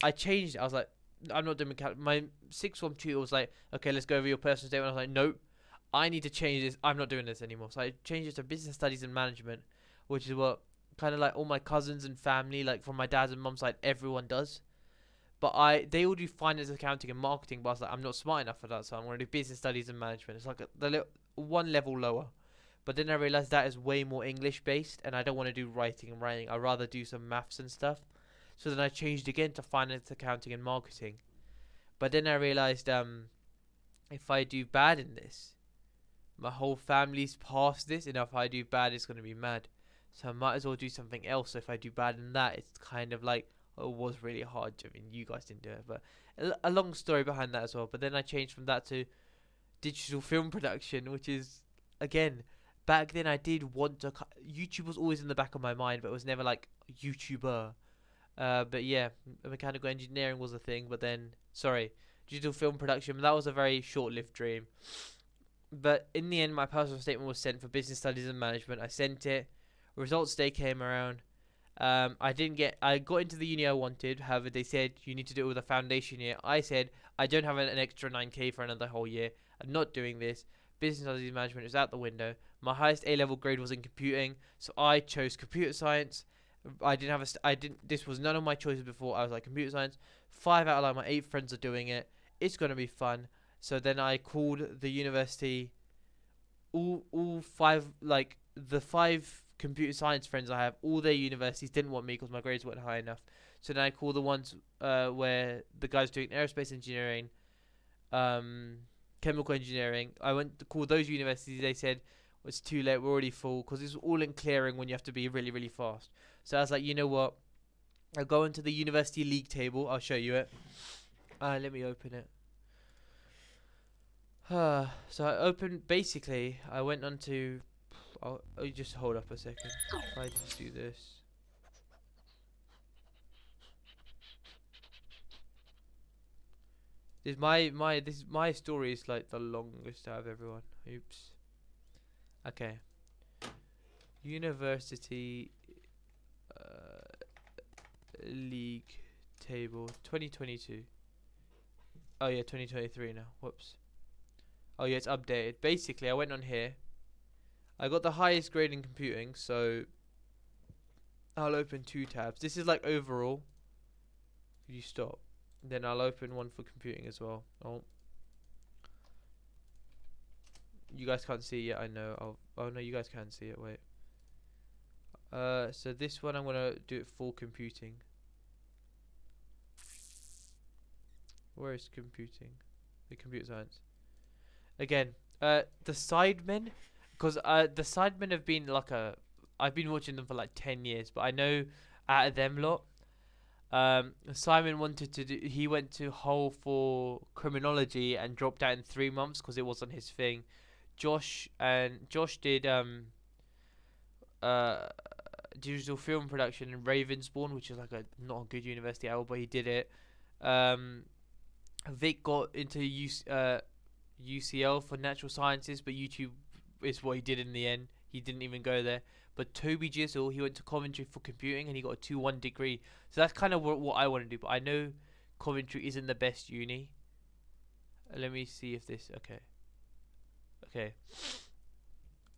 I changed it. I was like, I'm not doing mechanical. My sixth form tutor was like, okay, let's go over your personal statement. I was like, nope, I need to change this. I'm not doing this anymore. So I changed it to business studies and management, which is what kind of like all my cousins and family, like from my dad's and mum's side, everyone does. But they all do finance, accounting, and marketing. But I was like, I'm not smart enough for that, so I'm going to do business studies and management. It's like one level lower. But then I realized that is way more English based, and I don't want to do writing and writing. I'd rather do some maths and stuff. So then I changed again to finance, accounting, and marketing. But then I realized if I do bad in this, my whole family's past this, and if I do bad, it's going to be mad. So I might as well do something else. So if I do bad in that, it's kind of like, oh, it was really hard. I mean, you guys didn't do it, but a long story behind that as well. But then I changed from that to digital film production, which is, again, back then I did want to. YouTube was always in the back of my mind, but it was never like YouTuber. But yeah, mechanical engineering was a thing. But then, sorry, digital film production. That was a very short-lived dream. But in the end, my personal statement was sent for business studies and management. I sent it. Results day came around. I didn't get. I got into the uni I wanted. However, they said you need to do it with a foundation year. I said I don't have an extra 9k for another whole year. I'm not doing this. Business studies and management is out the window. My highest A level grade was in computing, so I chose computer science. I didn't have a. I didn't. This was none of my choices before. I was like computer science. 5 out of like my 8 friends are doing it. It's gonna be fun. So then I called the university. All 5 like the 5 computer science friends I have. All their universities didn't want me because my grades weren't high enough. So then I called the ones where the guys doing aerospace engineering, chemical engineering. I went to call those universities. They said it's too late. We're already full because it's all in clearing when you have to be really really fast. So I was like, you know what? I'll go into the university league table. I'll show you it. Let me open it. So I opened. Basically, I went on to. I'll just hold up a second. If I just do this. My story is like the longest out of everyone. Oops. Okay. University league table 2022. Oh yeah, 2023 now. Whoops. Oh yeah, it's updated. Basically, I went on here. I got the highest grade in computing, so I'll open 2 tabs. This is like overall. Could you stop? Then I'll open one for computing as well. Oh. You guys can't see it yet, I know. Oh no, you guys can see it, wait. So this one I'm gonna do it for computing. Where is computing? The computer science. Again, the Sidemen, because the Sidemen have been like I've been watching them for like 10 years, but I know out of them lot, Simon wanted to do. He went to Hull for criminology and dropped out in 3 months because it wasn't his thing. Josh did digital film production in Ravensbourne, which is like not a good university at all, but he did it. Vic got into UCL for natural sciences, but YouTube is what he did in the end. He didn't even go there. But Toby Jizzle, he went to Coventry for computing and he got a 2-1 degree. So that's kind of what I want to do. But I know Coventry isn't the best uni. Let me see if this. Okay. Okay.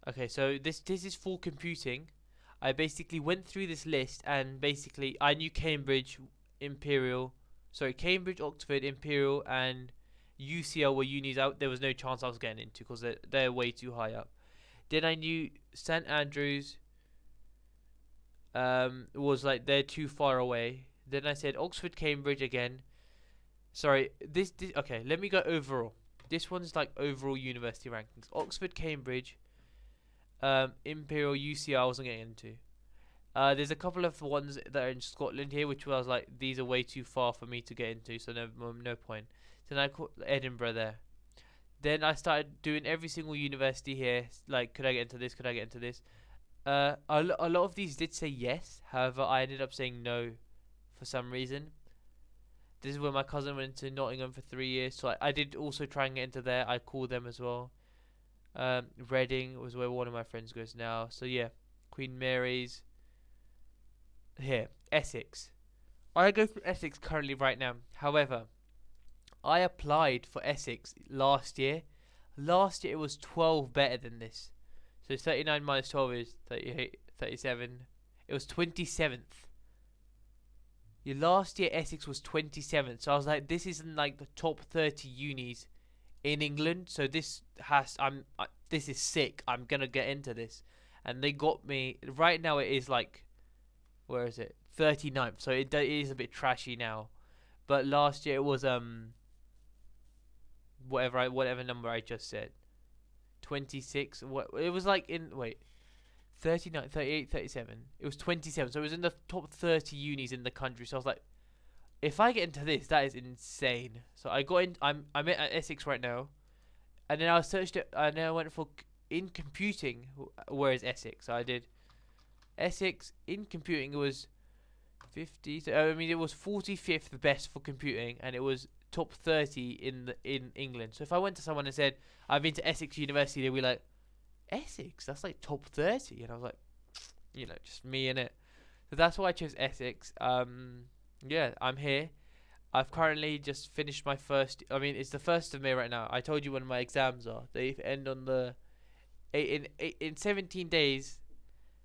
Okay. So this is for computing. I basically went through this list, and basically I knew Cambridge, Imperial, sorry, Cambridge, Oxford, Imperial, and UCL were unis out. There was no chance I was getting into because they're way too high up. Then I knew St Andrews was like they're too far away. Then I said Oxford, Cambridge again. Sorry, this okay. Let me go overall. This one's like overall university rankings. Oxford, Cambridge, Imperial, UCL. I wasn't getting into. There's a couple of ones that are in Scotland here, which I was like, these are way too far for me to get into, so no point. Then I called Edinburgh there. Then I started doing every single university here. Like, could I get into this? Could I get into this? A lot of these did say yes. However, I ended up saying no for some reason. This is where my cousin went to Nottingham for 3 years, so I did also try and get into there. I called them as well. Reading was where one of my friends goes now. So yeah, Queen Mary's. Here, Essex. I go through Essex currently right now. However, I applied for Essex last year. Last year it was 12 better than this. So 39 minus 12 is 38, 37. It was 27th. Your last year Essex was 27th. So I was like, this isn't like the top 30 unis in England. So this this is sick. I'm gonna get into this. And they got me. Right now it is like, where is it? 39th. So it is a bit trashy now. But last year it was whatever number I just said. 26. What it was like in 39, 38, 37. It was 27. So it was in the top 30 unis in the country. So I was like, if I get into this, that is insane. So I got in. I'm at Essex right now, and then I searched it, and then I went for in computing. Where is Essex? So I did Essex in computing. It was 50. So, I mean, it was 45th best for computing, and it was top 30 in England. So if I went to someone and said I've been to Essex University, they'd be like, Essex? That's like top 30, and I was like, just me in it. So that's why I chose Essex. Yeah, I'm here. I've currently just finished my first. I mean, it's the 1st of May right now. I told you when my exams are. They end on the in 17 days.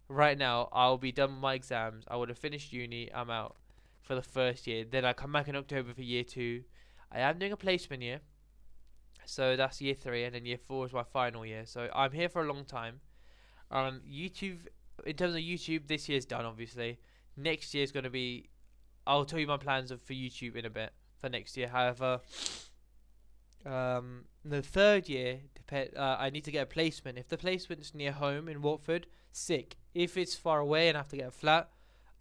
Right now, I'll be done with my exams. I would have finished uni. I'm out for the first year. Then I come back in October for year 2. I am doing a placement year, so that's year 3, and then year 4 is my final year. So I'm here for a long time. YouTube, in terms of YouTube, this year's done. Obviously, next year's gonna be. I'll tell you my plans for YouTube in a bit for next year. However, the 3rd year, I need to get a placement. If the placement's near home in Watford, sick. If it's far away and I have to get a flat,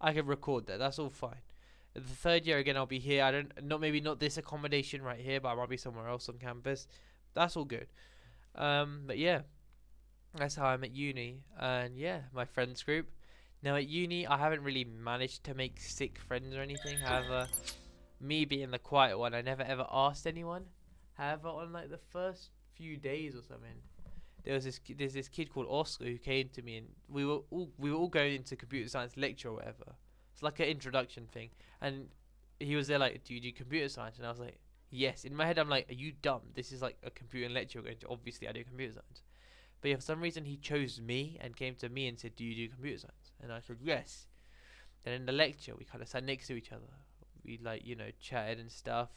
I can record that. That's all fine. The 3rd year again, I'll be here. Maybe not this accommodation right here, but I might be somewhere else on campus. That's all good. But yeah, that's how I'm at uni. And yeah, my friends group. Now at uni, I haven't really managed to make sick friends or anything. However, me being the quiet one, I never ever asked anyone. However, on like the first few days or something, there's this kid called Oscar who came to me, and we were all going into computer science lecture or whatever. It's like an introduction thing, and he was there like, do you do computer science? And I was like, yes. In my head, I'm like, are you dumb? This is like a computing lecture we're going to. Obviously, I do computer science. But yeah, for some reason, he chose me and came to me and said, do you do computer science? And I said, yes. Then in the lecture, we kind of sat next to each other. We chatted and stuff.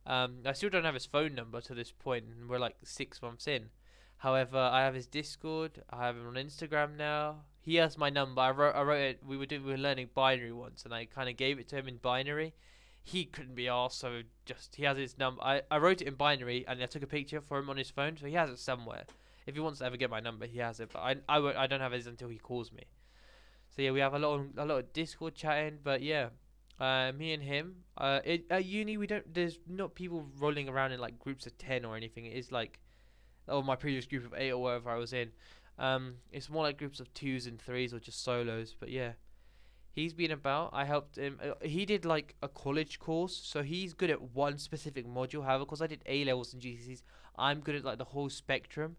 I still don't have his phone number to this point, and we're like 6 months in. However, I have his Discord. I have him on Instagram now. He has my number. I wrote it. We were learning binary once, and I kind of gave it to him in binary. He couldn't be arsed, so he has his number. I wrote it in binary, and I took a picture for him on his phone, so he has it somewhere. If he wants to ever get my number, he has it. But I don't have his until he calls me. So yeah, we have a lot of Discord chatting. But yeah, me and him. At uni, there's not people rolling around in like groups of 10 or anything. It is like, my previous group of 8 or whatever I was in. It's more like groups of 2s and 3s or just solos. But yeah, he's been about. I helped him. He did like a college course, so he's good at one specific module. However, because I did A levels and GCSEs, I'm good at like the whole spectrum.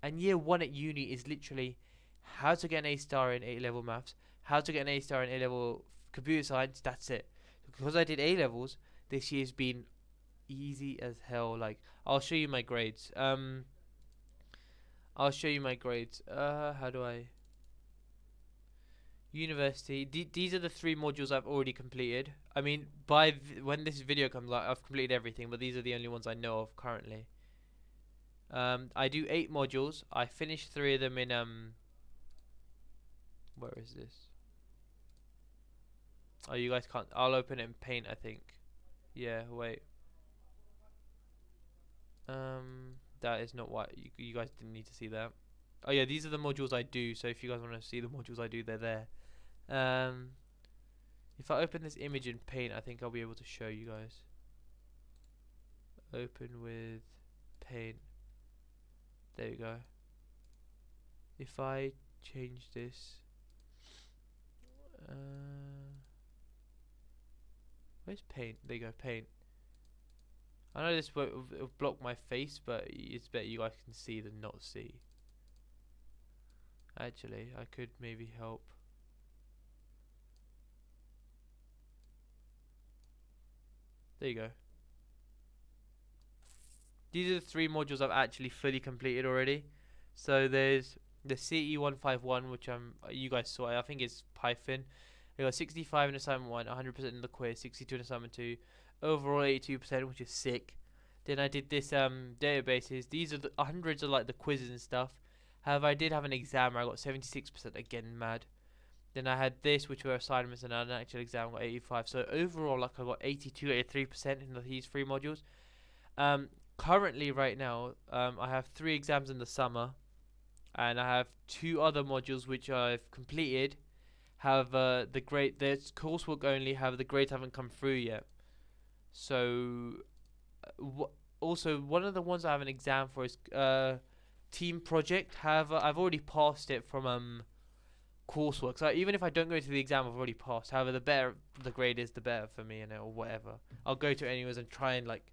And year 1 at uni is literally how to get an A star in A level maths, how to get an A star in A level computer science. That's it. Because I did A levels, this year's been easy as hell. Like, I'll show you my grades. I'll show you my grades. How do I? University. These are the 3 modules I've already completed. I mean, when this video comes out, I've completed everything, but these are the only ones I know of currently. I do 8 modules. I finished 3 of them in Where is this? Oh, you guys can't. I'll open it in Paint, I think. Yeah, wait. That is not what you guys didn't need to see that. Oh yeah, these are the modules I do. So if you guys want to see the modules I do, they're there. If I open this image in Paint, I think I'll be able to show you guys. Open with Paint. There you go. If I change this, where's Paint? There you go, Paint. I know this will block my face, but it's better you guys can see than not see. Actually, I could maybe help. There you go. These are the 3 modules I've actually fully completed already. So there's the CE151, which you guys saw. I think it's Python. I got 65 in assignment 1, 100% in the quiz, 62 in assignment 2, overall 82%, which is sick. Then I did this databases. These are the hundreds of like the quizzes and stuff. However, I did have an exam where I got 76%, again mad. Then I had this, which were assignments, and I had an actual exam, got 85. So overall, like I got 82, 83% in these 3 modules. Currently, right now, I have 3 exams in the summer, and I have 2 other modules which I've completed. However, there's coursework only. However, the grades haven't come through yet. So, also one of the ones I have an exam for is team project. However, I've already passed it from coursework. So even if I don't go to the exam, I've already passed. However, the better the grade is, the better for me, or whatever. I'll go to it anyways and try and like,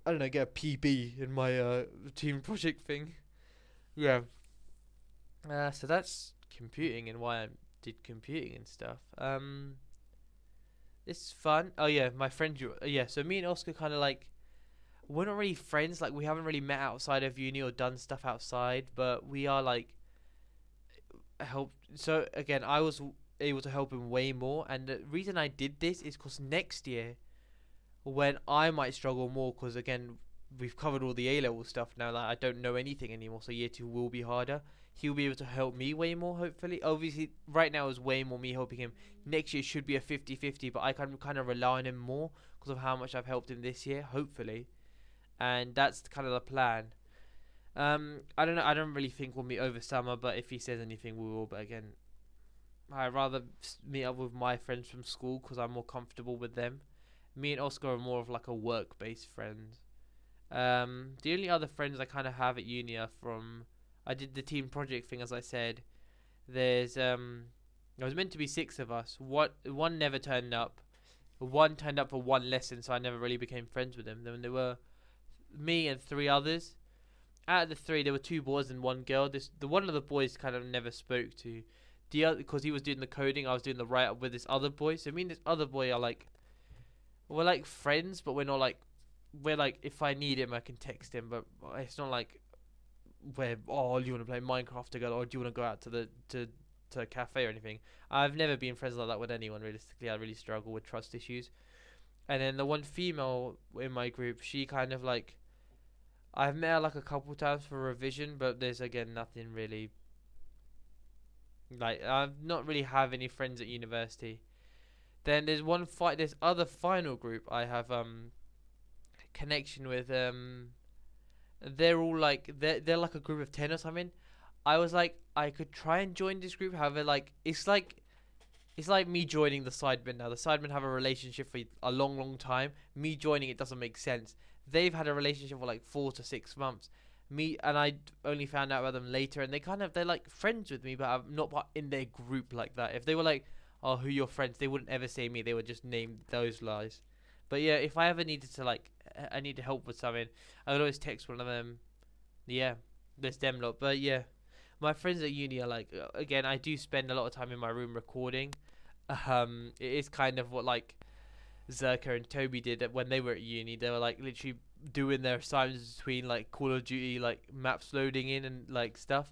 I don't know, get a PB in my team project thing. Yeah. So that's computing and why I did computing and stuff. It's fun. Oh yeah, my friend. Yeah, so me and Oscar kind of like, we're not really friends. Like we haven't really met outside of uni or done stuff outside, but we are like help. So again, I was able to help him way more, and the reason I did this is because next year, when I might struggle more, because again, we've covered all the A-level stuff now. Like I don't know anything anymore, so year 2 will be harder. He'll be able to help me way more, hopefully. Obviously, right now is way more me helping him. Next year should be a 50-50, but I can kind of rely on him more because of how much I've helped him this year, hopefully. And that's kind of the plan. I don't know. I don't really think we'll meet over summer, but if he says anything, we will. But again, I'd rather meet up with my friends from school because I'm more comfortable with them. Me and Oscar are more of like a work-based friend. The only other friends I kind of have at uni are from, I did the team project thing, as I said. There was meant to be 6 of us. One never turned up. One turned up for 1 lesson, so I never really became friends with him. Then there were me and 3 others. Out of the 3, there were 2 boys and 1 girl. The one of the boys kind of never spoke to the other because he was doing the coding. I was doing the write up with this other boy. So me and this other boy are like, we're like friends, but we're not like, we're like, if I need him, I can text him. But it's not like where, oh, do you want to play Minecraft together, or do you want to go out to a cafe or anything. I've never been friends like that with anyone. Realistically, I really struggle with trust issues. And then the one female in my group, she kind of like, I've met her like a couple times for revision, but there's again nothing really. Like I've not really have any friends at university. Then there's this other final group I have connection with. They're all like they're like a group of 10 or something. I was like, I could try and join this group. However, like it's like me joining the Sidemen now. The Sidemen have a relationship for a long time. Me joining it doesn't make sense. They've had a relationship for like 4 to 6 months. I only found out about them later, and they're like friends with me, but I'm not in their group like that. If they were like, oh, who are your friends, they wouldn't ever say me. They would just name those lies. But yeah, if I ever needed to like, I need help with something, I would always text one of them. Yeah, there's them lot. But yeah, my friends at uni are like, again, I do spend a lot of time in my room recording. It is kind of what like Zerka and Toby did it when they were at uni. They were like literally doing their assignments between like Call of Duty, like maps loading in and like stuff.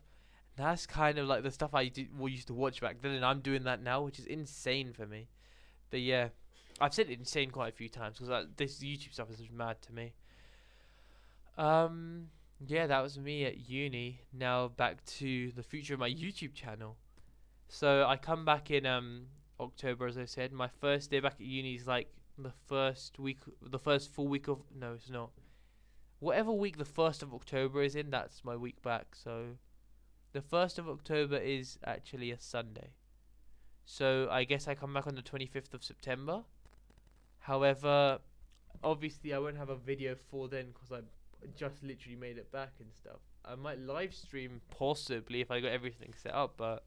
That's kind of like the stuff we used to watch back then, and I'm doing that now, which is insane for me. But yeah, I've said insane quite a few times because this YouTube stuff is just mad to me. Um, yeah, that was me at uni. Now back to the future of my YouTube channel. So I come back in October, as I said. My first day back at uni is like the first week, the first full week of, no, it's not. Whatever week the 1st of October is in, that's my week back. So the 1st of October is actually a Sunday. So I guess I come back on the 25th of September. However, obviously I won't have a video for then because I just literally made it back and stuff. I might live stream possibly if I got everything set up, but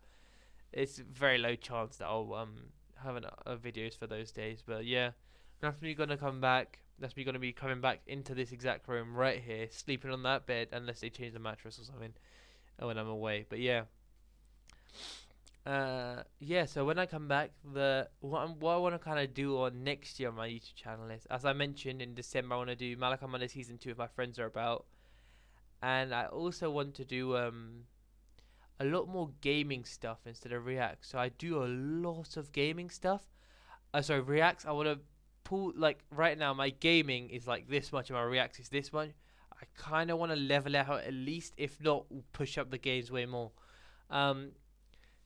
it's very low chance that I'll have videos for those days. But yeah, that's me gonna come back. That's me gonna be coming back into this exact room right here, sleeping on that bed unless they change the mattress or something when I'm away. But yeah. Yeah, so when I come back, what I want to kind of do on next year on my YouTube channel is, as I mentioned in December, I want to do Malakai Monday season 2 if my friends are about, and I also want to do a lot more gaming stuff instead of reacts. So I do a lot of gaming stuff. Sorry, reacts. I want to pull, like right now my gaming is like this much and my reacts is this much. I kind of want to level it out at least, if not push up the games way more.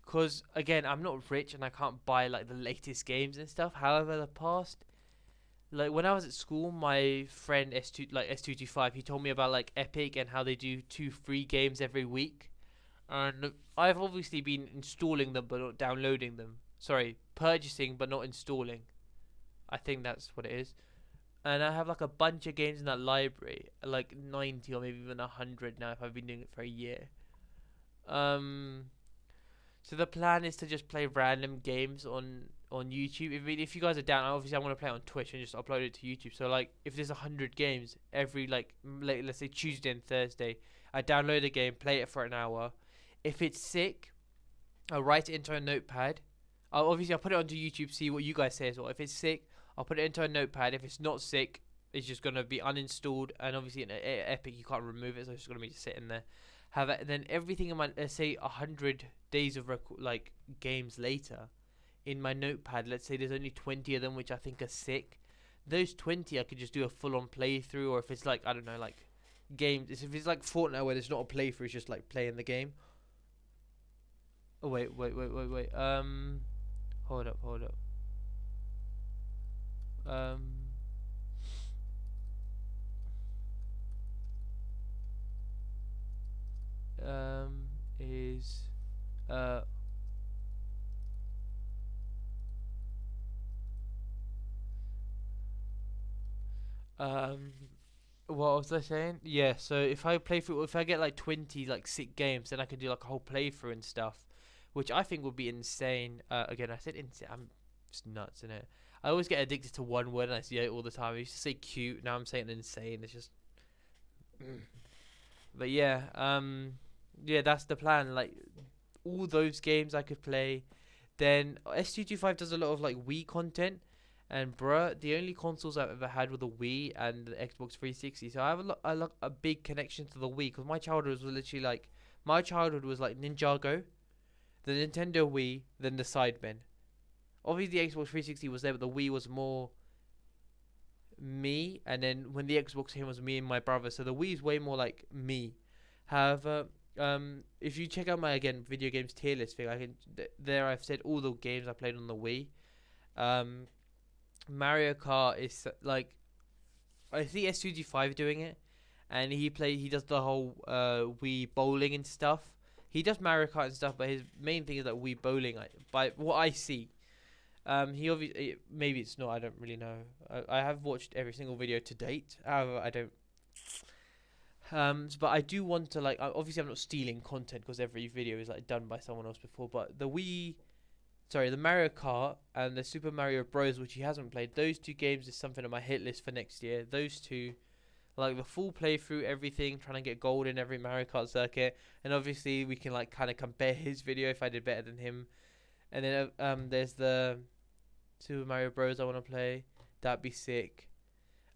Because again, I'm not rich and I can't buy like the latest games and stuff. However, the past, like when I was at school, my friend S225, he told me about like Epic and how they do 2 free games every week. And I've obviously been installing them but not downloading them. Sorry, purchasing but not installing. I think that's what it is. And I have like a bunch of games in that library, like 90 or maybe even 100 now if I've been doing it for a year. So the plan is to just play random games on YouTube. If you guys are down, obviously I want to play it on Twitch and just upload it to YouTube. So like if there's 100 games every let's say Tuesday and Thursday, I download a game, play it for an hour. If it's sick, I'll write it into a notepad. I'll put it onto YouTube, see what you guys say as well. If it's sick, I'll put it into a notepad. If it's not sick, it's just gonna be uninstalled. And obviously in Epic you can't remove it, so it's just gonna be just sitting there. Have it, then everything in my, let's say 100 days of games later, in my notepad, let's say there's only 20 of them which I think are sick. Those 20 I could just do a full-on playthrough, or if it's like, I don't know, like games, if it's like Fortnite where there's not a playthrough, it's just like playing the game. Oh wait. Hold up. Is what was I saying? Yeah, so if I get like 20 like sick games, then I can do like a whole playthrough and stuff, which I think would be insane. Again, I said insane. I'm just nuts in it. I always get addicted to one word and I see it all the time. I used to say cute, now I'm saying insane. It's just but yeah, yeah, that's the plan. Like all those games I could play. Then S225 does a lot of like Wii content, and bruh, the only consoles I've ever had were the Wii and the Xbox 360. So I have a big connection to the Wii because my childhood was literally like Ninjago, the Nintendo Wii, then the Sidemen. Obviously the Xbox 360 was there, but the Wii was more me, and then when the Xbox came, it was me and my brother. So the Wii is way more like me. However, if you check out my video games tier list thing, there I've said all the games I played on the Wii. Mario Kart is like, I see S2G5 doing it, and he does the whole Wii bowling and stuff. He does Mario Kart and stuff, but his main thing is like Wii bowling. By what I see, he obviously, maybe it's not. I don't really know. I have watched every single video to date. However, I don't. But I do want to obviously I'm not stealing content because every video is like done by someone else before. But the Mario Kart and the Super Mario Bros, which he hasn't played, those 2 games is something on my hit list for next year. Those 2, like the full playthrough, everything, trying to get gold in every Mario Kart circuit, and obviously we can like kind of compare his video if I did better than him. And then there's the Super Mario Bros I want to play. That'd be sick.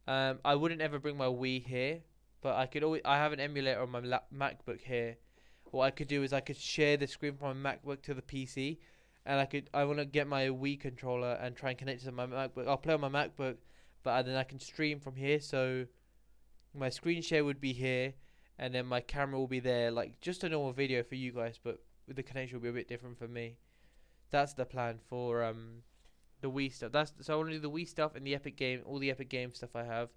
I wouldn't ever bring my Wii here, but I have an emulator on my MacBook here. What I could do is I could share the screen from my MacBook to the PC, and I want to get my Wii controller and try and connect it to my MacBook. I'll play on my MacBook, but then I can stream from here. So my screen share would be here, and then my camera will be there, like just a normal video for you guys, but the connection will be a bit different for me. That's the plan for the Wii stuff. So I want to do the Wii stuff and the Epic Game, all the Epic Game stuff I have,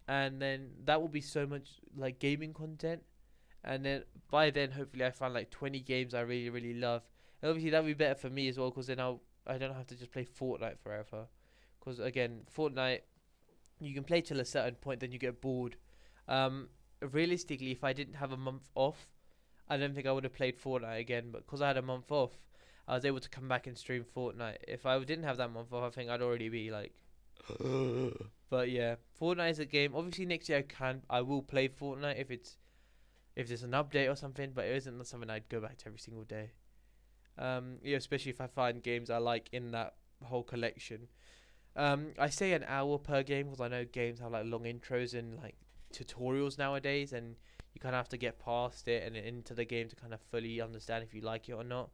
and then that will be so much like gaming content. And then by then, hopefully, I find like 20 games I really really love. And obviously, that would be better for me as well, because then I don't have to just play Fortnite forever. Because again, Fortnite, you can play till a certain point, then you get bored. Realistically, if I didn't have a month off, I don't think I would have played Fortnite again. But because I had a month off, I was able to come back and stream Fortnite. If I didn't have that month off, I think I'd already be like. But yeah, Fortnite is a game. Obviously, next year I will play Fortnite if there's an update or something. But it isn't something I'd go back to every single day. Yeah, especially if I find games I like in that whole collection. I say an hour per game because I know games have like long intros and like tutorials nowadays, and you kind of have to get past it and into the game to kind of fully understand if you like it or not.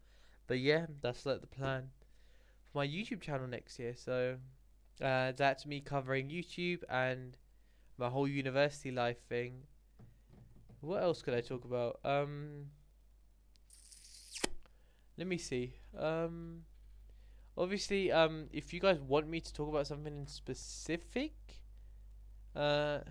But yeah, that's like the plan for my YouTube channel next year. So that's me covering YouTube and my whole university life thing. What else could I talk about? Let me see. Obviously, if you guys want me to talk about something in specific, that'd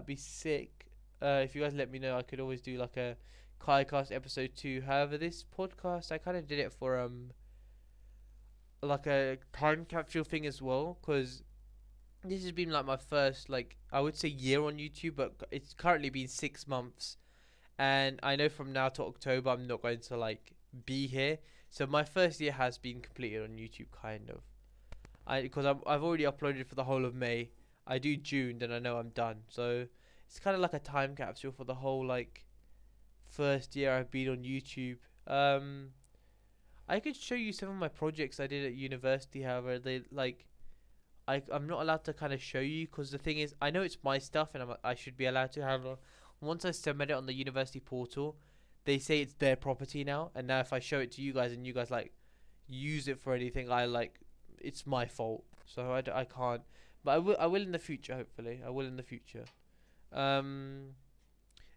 be sick. If you guys let me know, I could always do like a KAICAST episode 2. However, this podcast, I kind of did it for like a time capsule thing as well, because this has been like my first, like, I would say year on YouTube, but it's currently been 6 months, and I know from now to October I'm not going to like be here. So my first year has been completed on YouTube, kind of. Because I've already uploaded for the whole of May. I do June, then I know I'm done. So it's kind of like a time capsule for the whole like first year I've been on YouTube. I could show you some of my projects I did at university. However, they like I'm not allowed to kind of show you, because the thing is, I know it's my stuff and I should be allowed to. However, once I submit it on the university portal, they say it's their property now, and now if I show it to you guys and you guys like use it for anything, it's my fault. So I can't, but I will in the future. Hopefully, I will in the future.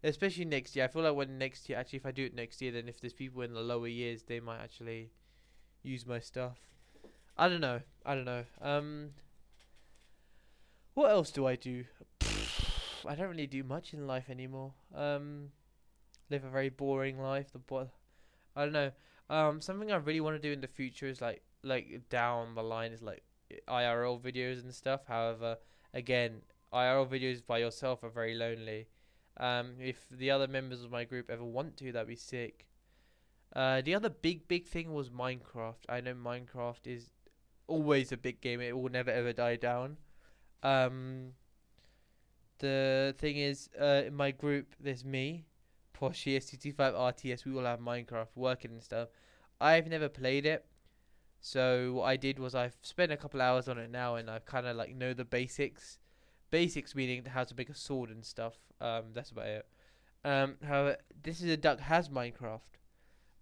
Especially next year. I feel like when next year, actually, if I do it next year, then if there's people in the lower years, they might actually use my stuff. I don't know. What else do I do? I don't really do much in life anymore. Live a very boring life. I don't know. Something I really want to do in the future is like down the line is like IRL videos and stuff. However, again, IRL videos by yourself are very lonely. If the other members of my group ever want to, that'd be sick. The other big thing was Minecraft. I know Minecraft is always a big game. It will never ever die down. The thing is, in my group, there's me, Poshi, ST5 RTS. We all have Minecraft working and stuff. I've never played it, so what I did was I've spent a couple hours on it now, and I kind of like know the basics. Basics meaning how to make a sword and stuff. That's about it. However, this is a duck has Minecraft,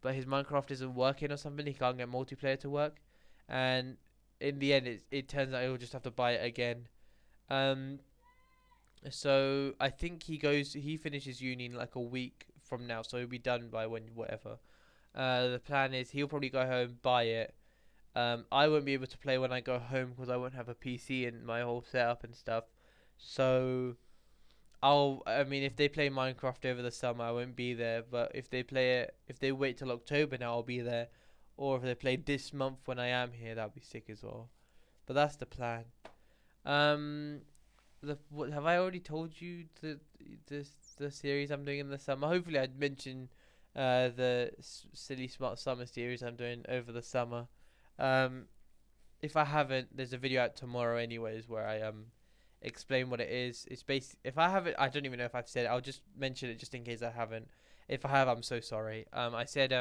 but his Minecraft isn't working or something. He can't get multiplayer to work, and in the end, it turns out he'll just have to buy it again. So I think he finishes uni in like a week from now, so he'll be done by whatever. The plan is he'll probably go home, buy it. I won't be able to play when I go home because I won't have a PC and my whole setup and stuff. So I mean, if they play Minecraft over the summer, I won't be there. But if they wait till October now, I'll be there. Or if they play this month when I am here, that'll be sick as well. But that's the plan. Have I already told you the series I'm doing in the summer? Hopefully, I'd mention the silly smart summer series I'm doing over the summer. If I haven't, there's a video out tomorrow, anyways, where I explain what it is. It's if I haven't, I don't even know if I've said it. I'll just mention it just in case I haven't. If I have, I'm so sorry. I said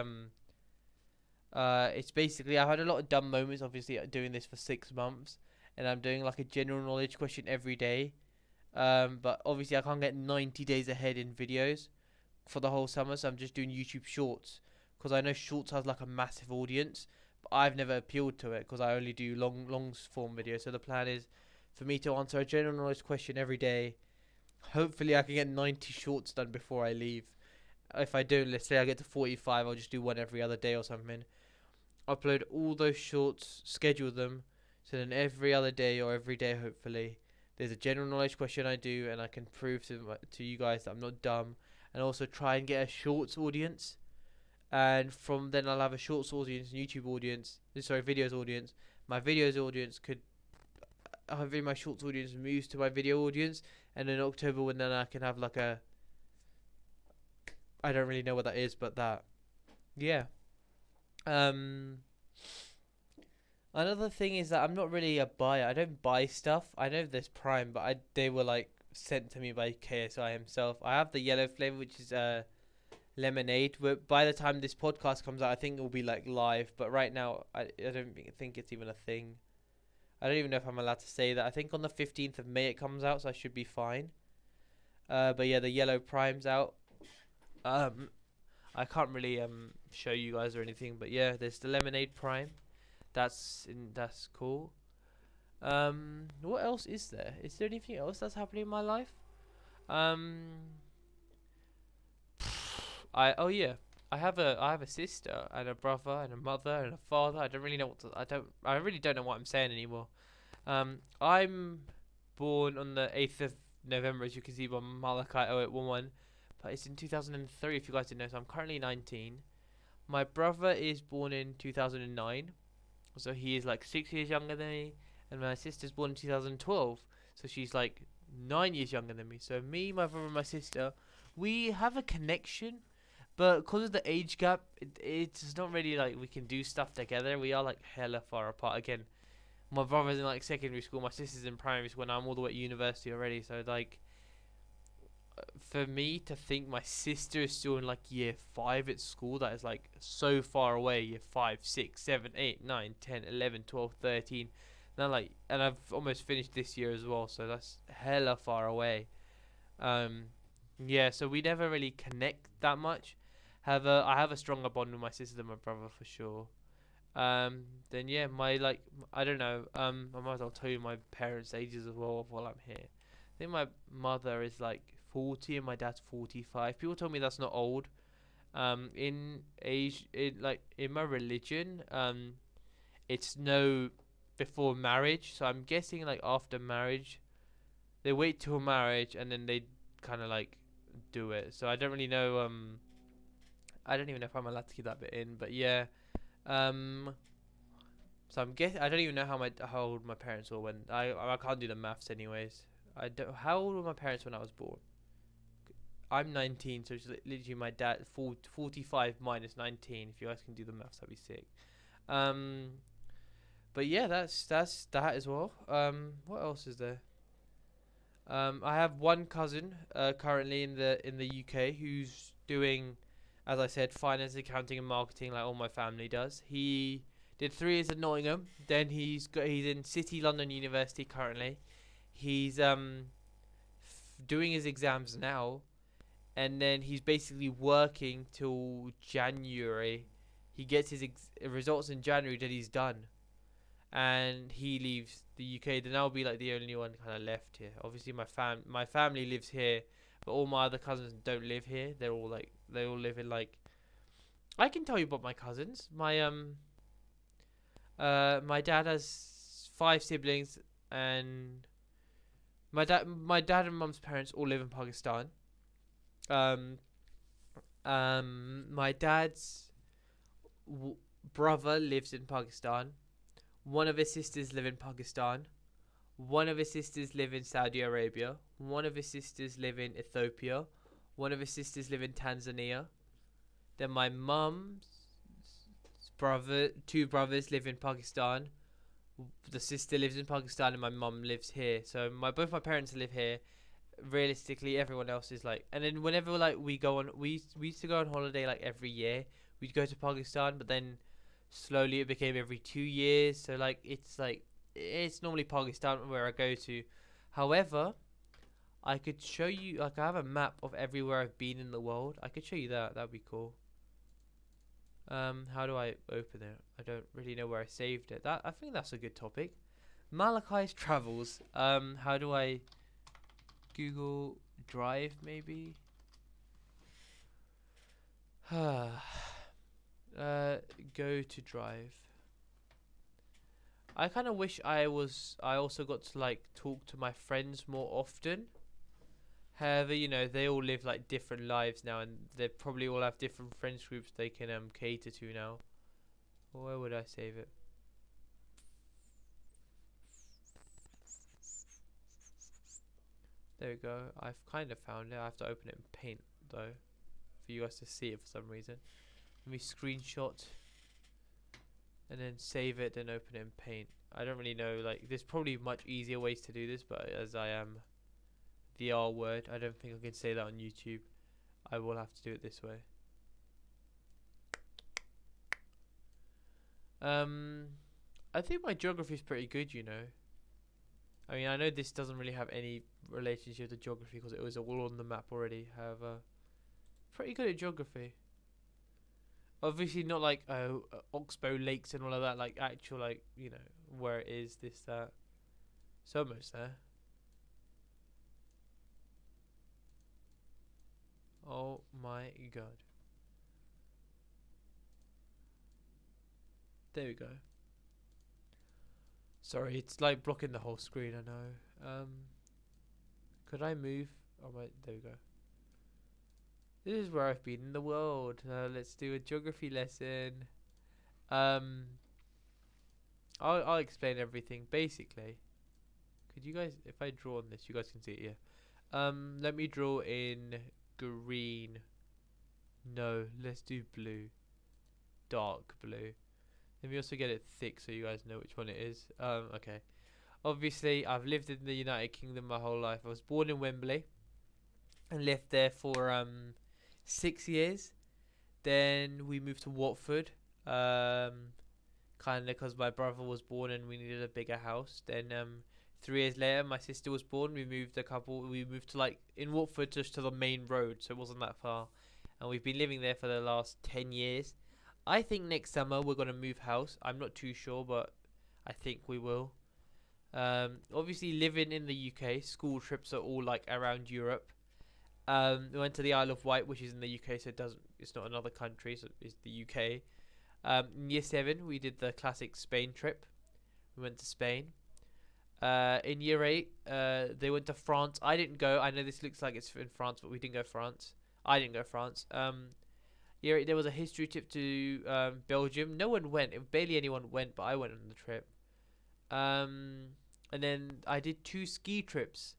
it's basically I've had a lot of dumb moments, obviously doing this for 6 months, and I'm doing like a general knowledge question every day. But obviously I can't get 90 days ahead in videos for the whole summer, so I'm just doing YouTube Shorts because I know Shorts has like a massive audience, but I've never appealed to it because I only do long form videos. So the plan is for me to answer a general knowledge question every day. Hopefully I can get 90 shorts done before I leave. If I don't, let's say I get to 45, I'll just do one every other day or something. Upload all those shorts, schedule them, so then every other day or every day, hopefully, there's a general knowledge question I do, and I can prove to you guys that I'm not dumb, and also try and get a shorts audience. And from then I'll have a shorts audience, YouTube audience, sorry, videos audience. My videos audience could, hopefully my shorts audience moves to my video audience, and in October when then I can have like a, I don't really know what that is, but that, yeah. Um, Another thing is that I'm not really a buyer. I don't buy stuff. I know there's Prime, but they were like sent to me by KSI himself. I have the yellow flavor, which is lemonade. But by the time this podcast comes out, I think it will be like live. But right now, I don't think it's even a thing. I don't even know if I'm allowed to say that. I think on the 15th of May it comes out, so I should be fine. But yeah, the yellow Prime's out. I can't really show you guys or anything, but yeah, there's the lemonade Prime. That's cool. What else is there? Is there anything else that's happening in my life? Um, oh yeah, I have a sister and a brother and a mother and a father. I don't really know I really don't know what I'm saying anymore. I'm born on the 8th of November, as you can see by Malakai 0811, but it's in 2003 if you guys didn't know. So I'm currently 19. My brother is born in 2009. So he is like 6 years younger than me, and my sister's born in 2012, so she's like 9 years younger than me. So me, my brother, and my sister, we have a connection, but because of the age gap, it's not really like we can do stuff together. We are like hella far apart. Again, my brother's in like secondary school, my sister's in primary school, and I'm all the way at university already. So like, for me to think my sister is still in like year 5 at school, that is like so far away. Year 5, 6, 7, 8, 9, 10, 11, 12, 13. Now like, and I've almost finished this year as well, so that's hella far away. Yeah, so we never really connect that much. However, I have a stronger bond with my sister than my brother for sure. Then yeah, I don't know. I might as well tell you my parents' ages as well while I'm here. I think my mother is like 40 and my dad's 45. People tell me that's not old. In age, in my religion, it's no before marriage. So I'm guessing like after marriage, they wait till marriage and then they kind of like do it. So I don't really know. I don't even know if I'm allowed to keep that bit in, but yeah. So I'm guessing I don't even know how old my parents were when I can't do the maths anyways. I don't. How old were my parents when I was born? I'm 19, so it's literally my dad. 45 minus 19. If you guys can do the maths, that'd be sick. But yeah, that's that as well. What else is there? I have one cousin currently in the UK who's doing, as I said, finance, accounting, and marketing like all my family does. He did 3 years at Nottingham. Then he's in City London University currently. He's doing his exams now, and then he's basically working till January. He gets his results in January, then he's done, and he leaves the UK. Then I'll be like the only one kind of left here. Obviously, my family lives here, but all my other cousins don't live here. They all live in like. I can tell you about my cousins. My dad has 5 siblings, and my dad and mum's parents all live in Pakistan. My dad's brother lives in Pakistan. One of his sisters live in Pakistan. One of his sisters live in Saudi Arabia. One of his sisters live in Ethiopia. One of his sisters live in Tanzania. Then my mum's two brothers live in Pakistan. The sister lives in Pakistan, and my mum lives here. So both my parents live here. Realistically, everyone else is like, and then whenever like we used to go on holiday like every year. We'd go to Pakistan, but then slowly it became every 2 years. So like it's like it's normally Pakistan where I go to. However, I could show you, like, I have a map of everywhere I've been in the world. I could show you that. That'd be cool. How do I open it? I don't really know where I saved it. I think that's a good topic. Malakai's travels. How do I Google Drive maybe? Go to Drive. I kind of wish I also got to like talk to my friends more often. However, you know, they all live like different lives now, and they probably all have different friends groups they can cater to now. Where would I save it? There we go. I've kind of found it. I have to open it in Paint though, for you guys to see it for some reason. Let me screenshot and then save it, then open it in Paint. I don't really know, like, there's probably much easier ways to do this, but as I am the R word, I don't think I can say that on YouTube. I will have to do it this way. I think my geography is pretty good, you know. I mean, I know this doesn't really have any relationship to geography because it was all on the map already. However, pretty good at geography. Obviously not like Oxbow Lakes and all of that, like actual, like, you know, where it is, this, that. It's almost there. Oh my god. There we go. Sorry, it's like blocking the whole screen, I know. Could I move? Oh my, there we go. This is where I've been in the world. Let's do a geography lesson. I'll explain everything basically. Could you guys, if I draw on this, you guys can see it here. Let me draw in green. No, let's do blue. Dark blue. Let me also get it thick so you guys know which one it is. Okay. Obviously, I've lived in the United Kingdom my whole life. I was born in Wembley and lived there for 6 years. Then we moved to Watford, kind of because my brother was born and we needed a bigger house. Then 3 years later, my sister was born. We moved to like in Watford, just to the main road, so it wasn't that far. And we've been living there for the last 10 years. I think next summer we're gonna move house. I'm not too sure, but I think we will. Obviously, living in the UK, school trips are all like around Europe. We went to the Isle of Wight, which is in the UK, so it's not another country, so it's the UK. In year 7, we did the classic Spain trip. We went to Spain. In year 8, they went to France. I didn't go. I know this looks like it's in France, but we didn't go France. I didn't go France. Year 8, there was a history trip to Belgium. No one went. Barely anyone went, but I went on the trip. And then I did 2 ski trips.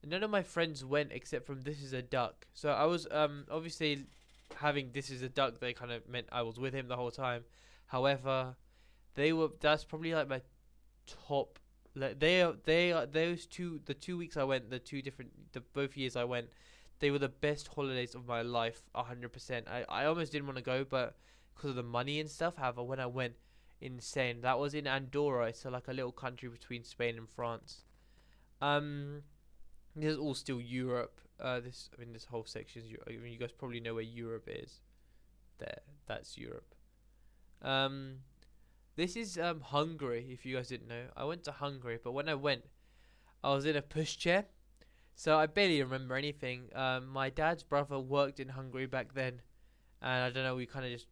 None of my friends went except from This Is a Duck. So I was obviously having This Is a Duck. They kind of meant I was with him the whole time. However, that's probably like my top. Like those two, the 2 weeks I went, both years I went, they were the best holidays of my life, 100%. I almost didn't want to go, but because of the money and stuff. However, when I went, insane. That was in Andorra. It's like a little country between Spain and France. This is all still Europe. This whole section is Europe. I mean, you guys probably know where Europe is. There, that's Europe. This is Hungary. If you guys didn't know, I went to Hungary, but when I went, I was in a pushchair, so I barely remember anything. My dad's brother worked in Hungary back then, and I don't know. We kind of just.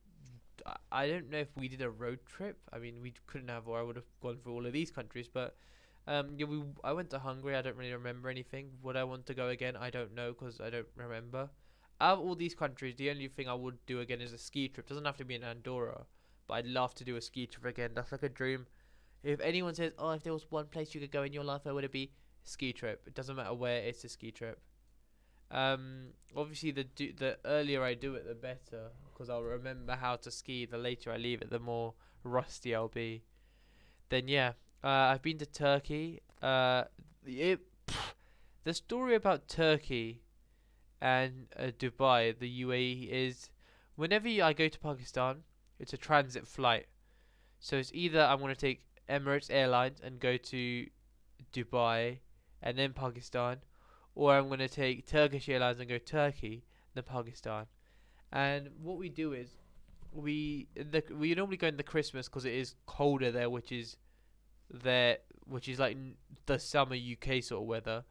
I don't know if we did a road trip. I mean, we couldn't have, or I would have gone through all of these countries. But yeah, I went to Hungary. I don't really remember anything. Would I want to go again? I don't know because I don't remember. Out of all these countries, the only thing I would do again is a ski trip. Doesn't have to be in Andorra, but I'd love to do a ski trip again. That's like a dream. If anyone says, "Oh, if there was one place you could go in your life, where would it be?" Ski trip. It doesn't matter where. It's a ski trip. Obviously, the earlier I do it, the better, because I'll remember how to ski. The later I leave it, the more rusty I'll be. Then yeah, I've been to Turkey. The story about Turkey and Dubai, the UAE, is whenever I go to Pakistan, it's a transit flight. So it's either I'm going to take Emirates Airlines and go to Dubai and then Pakistan, or I'm gonna take Turkish Airlines and go Turkey, then Pakistan. And what we do is we normally go in the Christmas because it is colder there, there, which is like the summer UK sort of weather.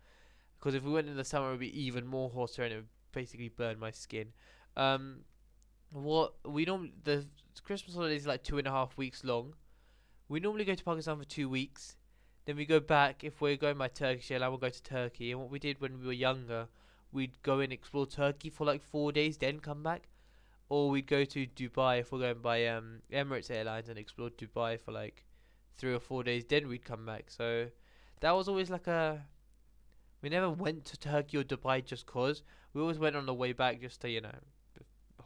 Because if we went in the summer, it would be even more hotter and it would basically burn my skin. Um, what we normally the Christmas holiday is like 2.5 weeks long. We normally go to Pakistan for 2 weeks. Then we go back. If we're going by Turkish Airlines, we'll go to Turkey. And what we did when we were younger, we'd go and explore Turkey for like 4 days, then come back. Or we'd go to Dubai if we're going by Emirates Airlines and explore Dubai for like 3 or 4 days, then we'd come back. So that was always like a. We never went to Turkey or Dubai just cause. We always went on the way back just to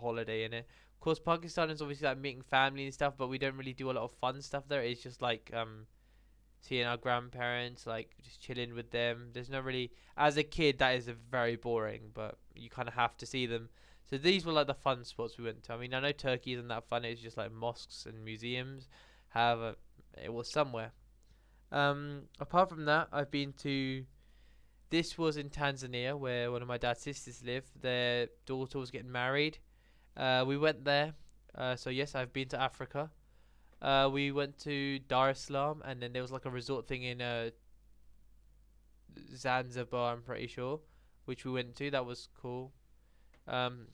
holiday in it. Of course, Pakistan is obviously like meeting family and stuff, but we don't really do a lot of fun stuff there. It's just like seeing our grandparents, like just chilling with them. There's no really, as a kid, that is very boring, but you kind of have to see them. So these were like the fun spots we went to. I mean, I know Turkey isn't that fun. It's just like mosques and museums. However, it was somewhere. Apart from that, I've been to. This was in Tanzania, where one of my dad's sisters live. Their daughter was getting married. We went there. So yes, I've been to Africa. We went to Dar es Salaam, and then there was like a resort thing in Zanzibar, I'm pretty sure, which we went to. That was cool. Um,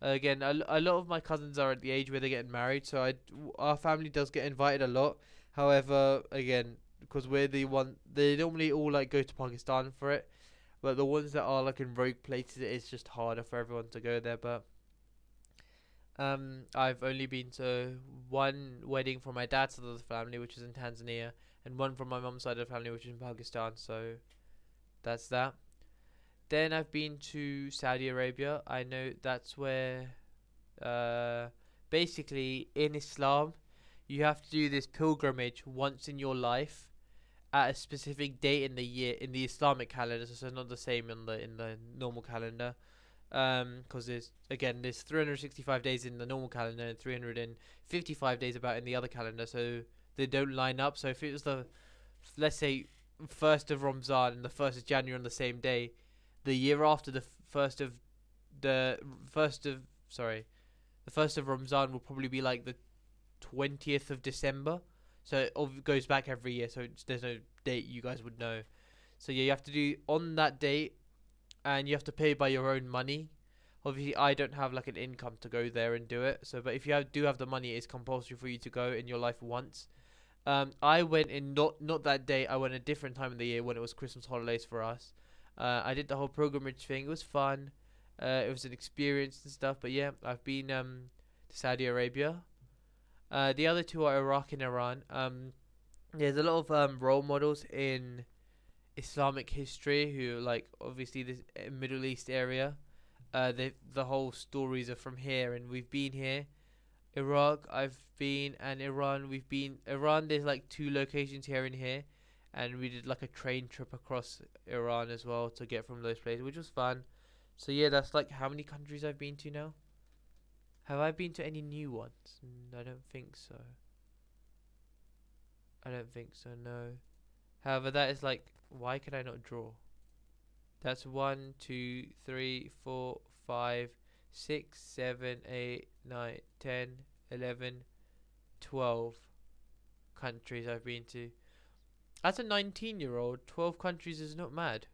Again, a lot of my cousins are at the age where they're getting married, so our family does get invited a lot. However, again, because we're the one, they normally all like go to Pakistan for it, but the ones that are like in rogue places, it's just harder for everyone to go there. But I've only been to one wedding from my dad's side of the family, which is in Tanzania, and one from my mum's side of the family, which is in Pakistan. So that's that. Then I've been to Saudi Arabia. I know that's where, uh, basically in Islam, you have to do this pilgrimage once in your life at a specific date in the year in the Islamic calendar. So it's not the same in the normal calendar. Because there's 365 days in the normal calendar and 355 days about in the other calendar. So they don't line up. So if it was let's say, first of Ramzan and the 1st of January on the same day, the year after the first of sorry the 1st of Ramzan will probably be like the 20th of December. So it goes back every year. So there's no date you guys would know. So yeah, you have to do on that date, and you have to pay by your own money. Obviously, I don't have like an income to go there and do it. So, but if you do have the money, it's compulsory for you to go in your life once. I went in not that day. I went a different time of the year when it was Christmas holidays for us. I did the whole pilgrimage thing. It was fun. It was an experience and stuff. But yeah, I've been to Saudi Arabia. The other two are Iraq and Iran. There's a lot of role models in Islamic history who like obviously this Middle East area. The whole stories are from here, and we've been here. Iraq, I've been, and Iran, we've been. Iran, there's like 2 locations here and here, and we did like a train trip across Iran as well to get from those places, which was fun. So yeah, that's like how many countries I've been to now. Have I been to any new ones? I don't think so. I don't think so. No. However, that is like, why could I not draw? That's 1, 2, 3, 4, 5, 6, 7, 8, 9, 10, 11, 12 countries I've been to. As a 19-year-old, 12 countries is not mad.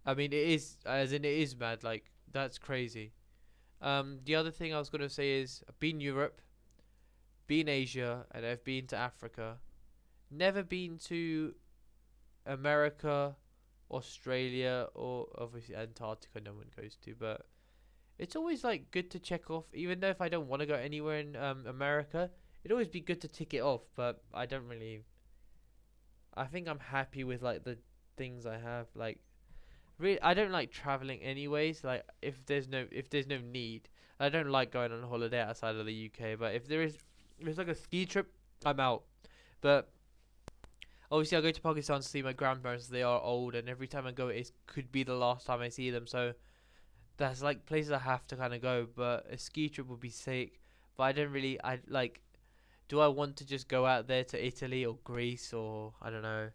I mean, it is, as in it is mad. Like, that's crazy. The other thing I was going to say is I've been Europe, been Asia, and I've been to Africa. Never been to America, Australia, or obviously Antarctica no one goes to, but it's always like good to check off, even though if I don't want to go anywhere in America, it'd always be good to tick it off, but I don't really. I think I'm happy with like the things I have. Like, really, I don't like traveling anyways. Like, if there's no need, I don't like going on holiday outside of the UK. But if there's like a ski trip, I'm out. But obviously, I go to Pakistan to see my grandparents. They are old, and every time I go, it could be the last time I see them. So that's like places I have to kind of go. But a ski trip would be sick. But I don't really. I like do I want to just go out there to Italy or Greece or I don't know,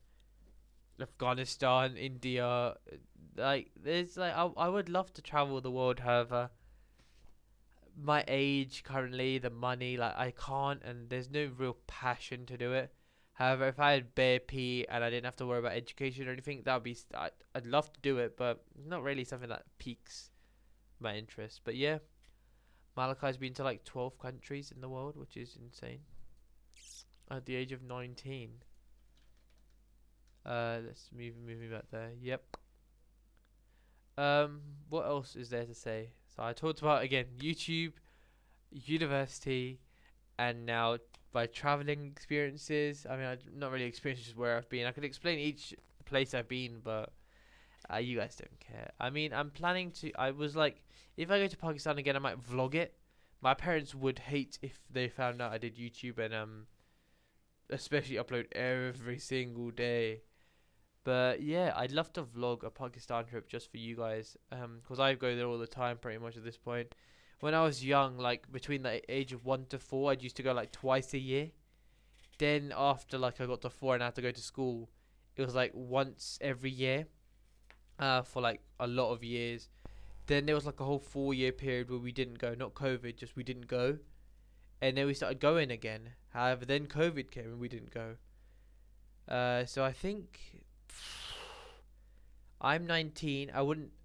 Afghanistan, India? Like, there's like I would love to travel the world. However, my age currently, the money, like I can't, and there's no real passion to do it. However, if I had bare P and I didn't have to worry about education or anything, that would be I'd love to do it, but not really something that piques my interest. But yeah, Malakai's been to like 12 countries in the world, which is insane. At the age of 19. Let's move me back there. Yep. What else is there to say? So I talked about again YouTube, university, and now by traveling experiences. I mean, not really experiences where I've been. I could explain each place I've been, but you guys don't care. I mean, I'm planning to. I was like, if I go to Pakistan again, I might vlog it. My parents would hate if they found out I did YouTube and especially upload every single day. But yeah, I'd love to vlog a Pakistan trip just for you guys. 'Cause I go there all the time, pretty much at this point. When I was young, like between the age of 1 to 4, I'd used to go like twice a year. Then after like I got to 4 and I had to go to school, it was like once every year. For like a lot of years. Then there was like a whole 4 year period where we didn't go, not COVID, just we didn't go. And then we started going again. However, then COVID came and we didn't go. So I think I'm 19.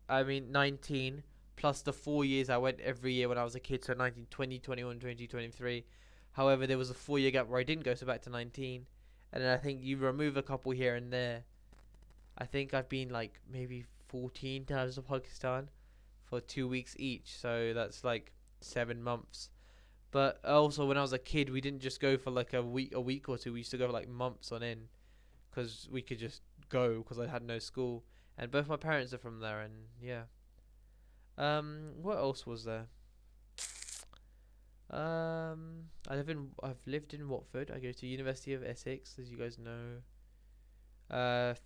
I mean 19 plus the 4 years I went every year when I was a kid. So 19, 20, 21, 20, 23. However, there was a 4 year gap where I didn't go, so back to 19. And then I think you remove a couple here and there. I think I've been like maybe 14 times to Pakistan for 2 weeks each. So that's like 7 months. But also, when I was a kid, we didn't just go for like a week or two. We used to go for like months on end, because we could just go because I had no school. And both my parents are from there, and yeah. What else was there? I've lived in Watford. I go to University of Essex, as you guys know.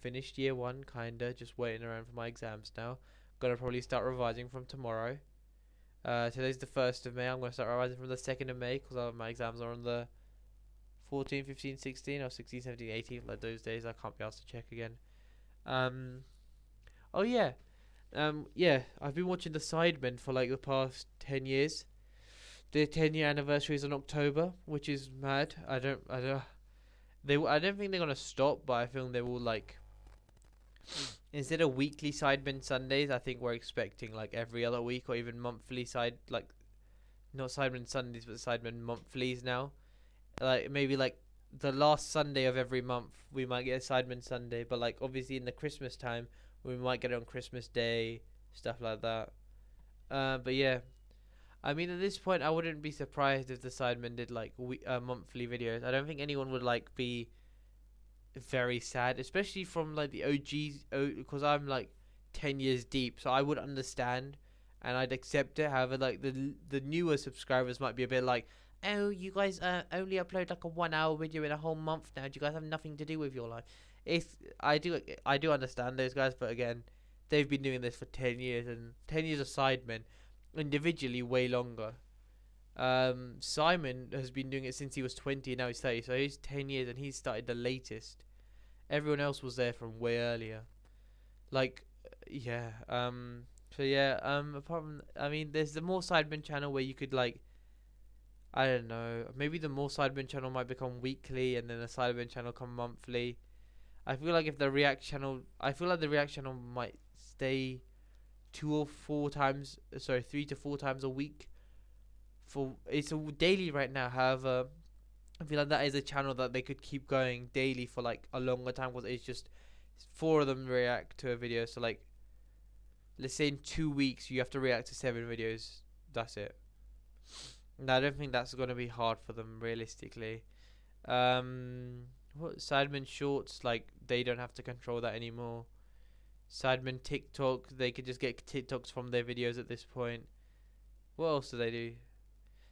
Finished year 1, kinda, just waiting around for my exams now. Gonna probably start revising from tomorrow. Today's the 1st of May. I'm gonna start revising from the 2nd of May because my exams are on the 14, 15, 16, or 16, 17, 18, like those days. I can't be asked to check again. Oh yeah. Yeah, I've been watching The Sidemen for like the past 10 years. Their 10-year anniversary is in October, which is mad. I don't think they're gonna stop, but I feel they will like. Instead of weekly Sidemen Sundays, I think we're expecting like every other week or even monthly not Sidemen Sundays, but Sidemen monthlies now. Like maybe like the last Sunday of every month, we might get a Sidemen Sunday, but like obviously in the Christmas time, we might get it on Christmas Day, stuff like that. But yeah, I mean at this point, I wouldn't be surprised if the Sidemen did like monthly videos. I don't think anyone would like be very sad, especially from like the OGs, because I'm like 10 years deep, so I would understand and I'd accept it. However, like the newer subscribers might be a bit like, oh, you guys only upload like a 1 hour video in a whole month now. Do you guys have nothing to do with your life? I do understand those guys, but again, they've been doing this for 10 years, and 10 years of Sidemen, individually way longer. Simon has been doing it since he was 20, and now he's 30, so he's 10 years, and he's started the latest. Everyone else was there from way earlier. Like, yeah. So yeah. Apart from, I mean, there's the More Sidemen channel where you could like, I don't know, maybe the More Sidemen channel might become weekly, and then the Sidemen channel come monthly. I feel like the React channel might stay 3 to 4 times a week. It's a daily right now. However, I feel like that is a channel that they could keep going daily for like a longer time, because it's just 4 of them react to a video. So like, let's say in 2 weeks you have to react to 7 videos. That's it. No, I don't think that's gonna be hard for them realistically. What Sidemen Shorts, like they don't have to control that anymore. Sidemen TikTok, they could just get TikToks from their videos at this point. What else do they do?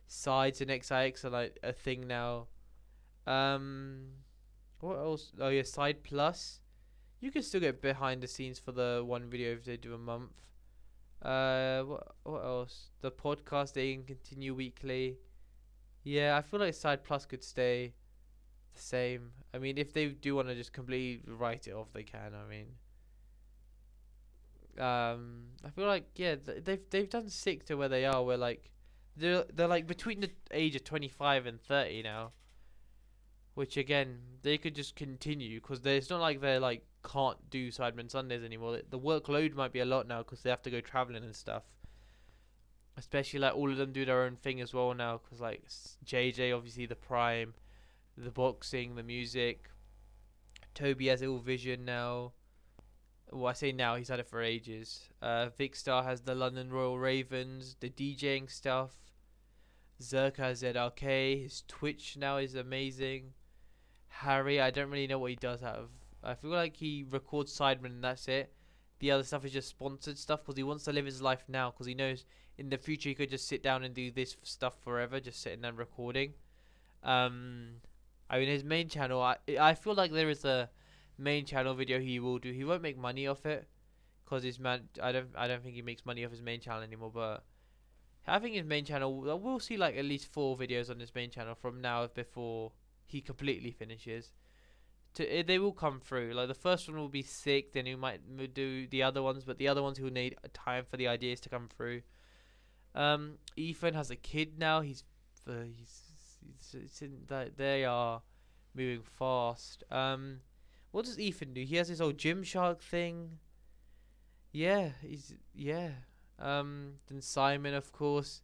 Sides and XIX are like a thing now. What else? Oh yeah, Side Plus. You can still get behind the scenes for the one video if they do a month. What else? The podcast, they can continue weekly. Yeah, I feel like Side Plus could stay the same. I mean, if they do want to just completely write it off, they can. I mean, I feel like yeah, they've done sick to where they are. Where like they're like between the age of 25 and 30 now, which again they could just continue because it's not like they're like can't do Sidemen Sundays anymore. The workload might be a lot now because they have to go traveling and stuff. Especially like all of them do their own thing as well now because like JJ obviously the Prime, the boxing, the music. Toby has Ill Vision now. Well, I say now, he's had it for ages. Vicstar has the London Royal Ravens, the DJing stuff. Zerka has ZRK. His Twitch now is amazing. Harry, I don't really know what he does out of. I feel like he records Sidemen and that's it. The other stuff is just sponsored stuff because he wants to live his life now because he knows in the future he could just sit down and do this stuff forever, just sitting and recording. I mean, his main channel, I feel like there is a main channel video he will do. He won't make money off it because his man. I don't think he makes money off his main channel anymore. But I think his main channel, we'll see like at least 4 videos on his main channel from now before he completely finishes. They will come through. Like the first one will be sick, then he might do the other ones, but the other ones he'll need time for the ideas to come through. Ethan has a kid now. It's in that they are moving fast. What does Ethan do? He has his old Gymshark thing. Yeah. Then Simon, of course.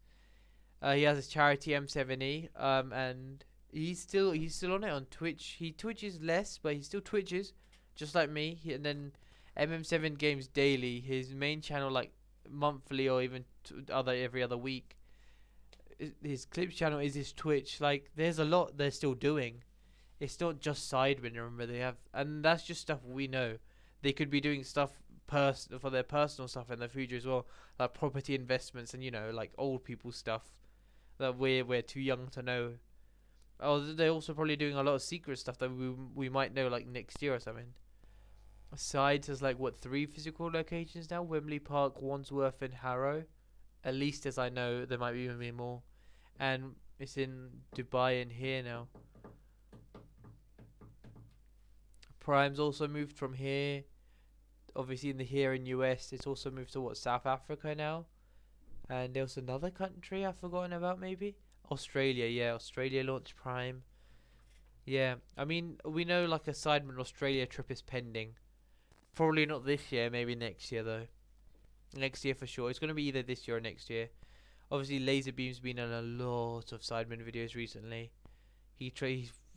He has his charity M7E. And he's still on it on Twitch. He twitches less, but he still twitches, just like me. And then MM7 Games Daily, his main channel, like monthly or even every other week. His clips channel is his Twitch. Like, there's a lot they're still doing. It's not just Sidemen. Remember, they have, and that's just stuff we know. They could be doing stuff for their personal stuff in the future as well, like property investments and like old people stuff that we're too young to know. Oh, they're also probably doing a lot of secret stuff that we might know like next year or something. Sides has like what 3 physical locations now: Wembley Park, Wandsworth, and Harrow. At least as I know, there might even be more. And it's in Dubai and here now. Prime's also moved from here. Obviously in the here in US, it's also moved to South Africa now. And there was another country I've forgotten about maybe. Australia, yeah, Australia launched Prime. Yeah, I mean we know like a Sidemen Australia trip is pending. Probably not this year, maybe next year though. Next year for sure. It's gonna be either this year or next year. Obviously, Laserbeam's been in a lot of Sidemen videos recently.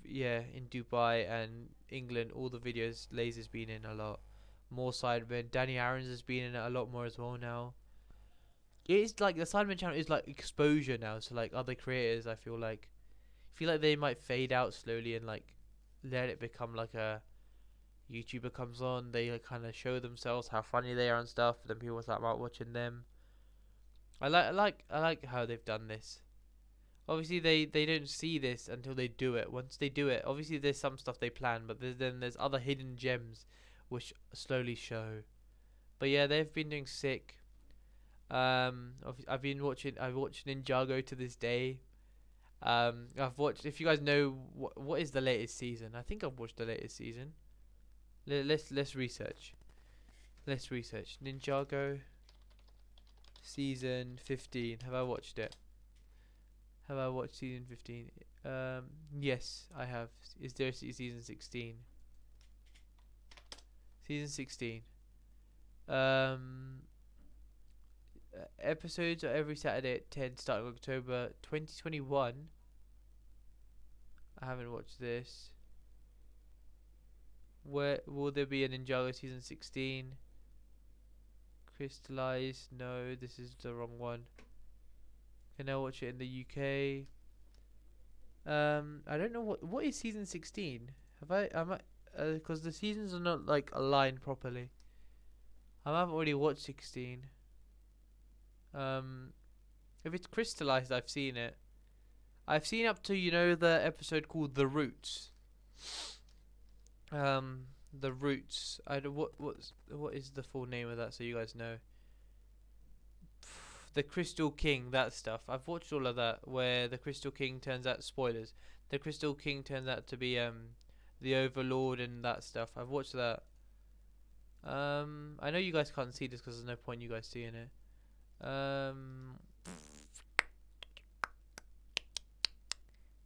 Yeah, in Dubai and England, all the videos Laser's been in a lot. More Sidemen. Danny Aaron's has been in it a lot more as well now. It is like the Sidemen channel is like exposure now to like other creators. I feel like they might fade out slowly and like let it become like a YouTuber comes on. They like, kind of show themselves how funny they are and stuff. Then people start watching them. I like how they've done this. Obviously, they don't see this until they do it. Once they do it, obviously there's some stuff they plan, but there's other hidden gems which slowly show. But yeah, they've been doing sick. I've watched Ninjago to this day. I've watched. If you guys know what is the latest season, I think I've watched the latest season. Let's research. Let's research Ninjago season 15. Have I watched it? Have I watched season 15? Yes, I have. Is there season 16? Season 16. Episodes are every Saturday at 10 starting October 2021. I haven't watched this. Where will there be a Ninjago season 16? Crystallized? No, this is the wrong one. Can I watch it in the UK? I don't know what is season 16. Because the seasons are not like aligned properly. I haven't already watched 16. If it's crystallized, I've seen it. I've seen up to the episode called The Roots. The Roots. What is the full name of that so you guys know? the Crystal King, that stuff. I've watched all of that where the Crystal King turns out spoilers. The Crystal King turns out to be the Overlord and that stuff. I've watched that. I know you guys can't see this because there's no point you guys seeing it.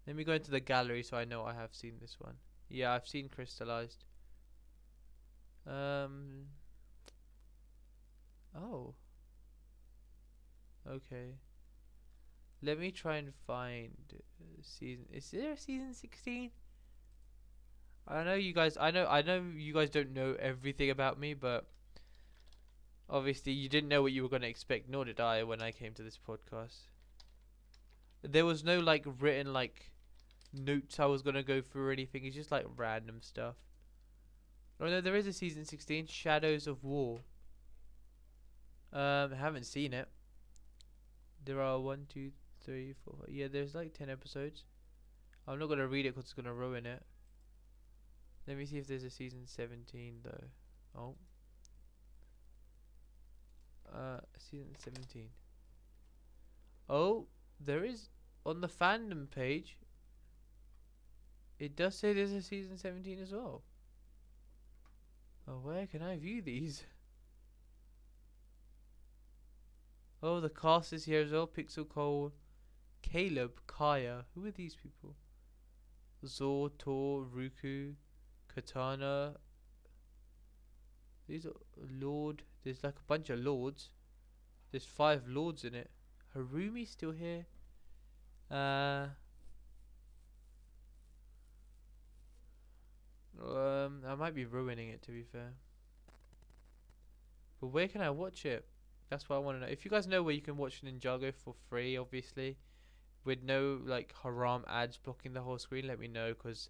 Let me go into the gallery so I know I have seen this one. Yeah, I've seen Crystallized. Oh. Okay. Let me try and find season. Is there a season 16? I know you guys. I know you guys don't know everything about me, but obviously you didn't know what you were going to expect, nor did I when I came to this podcast. There was no like written like notes I was gonna go through or anything. It's just like random stuff. Oh no, there is a season 16, Shadows of War. I haven't seen it. There are 1, 2, 3, 4. Yeah, there's like 10 episodes. I'm not gonna read it because it's gonna ruin it. Let me see if there's a season 17 though. Oh. Season 17. Oh, there is on the fandom page. It does say there's a season 17 as well. Oh, where can I view these? Oh, the cast is here as well. Pixel Cole, Caleb, Kaya. Who are these people? Zor, Tor, Ruku, Katana. These are Lord. There's like a bunch of lords. There's 5 lords in it. Harumi still here. I might be ruining it to be fair. But where can I watch it? That's what I want to know. If you guys know where you can watch Ninjago for free, obviously, with no like haram ads blocking the whole screen, let me know, because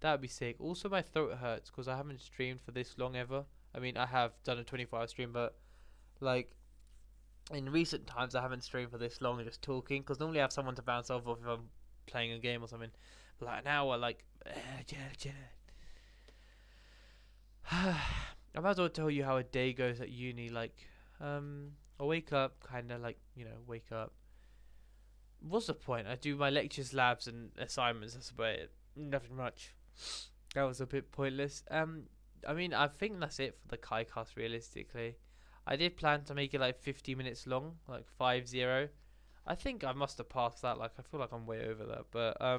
that would be sick. Also, my throat hurts because I haven't streamed for this long ever. I mean, I have done a 24-hour stream, but like in recent times, I haven't streamed for this long just talking, because normally I have someone to bounce off of if I'm playing a game or something. But like an hour, like I might as well tell you how a day goes at uni. Like, I wake up, kind of like, wake up. What's the point? I do my lectures, labs, and assignments. That's about it. Nothing much. That was a bit pointless. I mean, I think that's it for the KAICAST, realistically. I did plan to make it like 50 minutes long, like 50. I think I must have passed that. Like, I feel like I'm way over that. But, I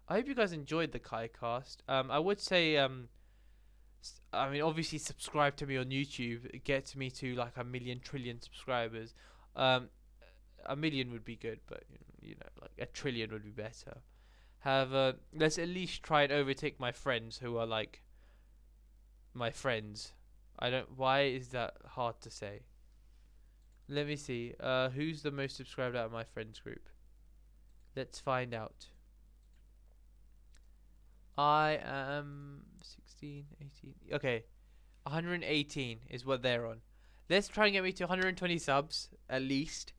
hope you guys enjoyed the KAICAST. I would say, I mean, obviously subscribe to me on YouTube. It gets me to like 1,000,000,000,000,000,000 subscribers. A million would be good, but like 1,000,000,000,000 would be better. Let's at least try and overtake my friends who are like my friends. Why is that hard to say? Let me see. Who's the most subscribed out of my friends group? Let's find out. I am 16, 18. Okay, 118 is what they're on. Let's try and get me to 120 subs at least,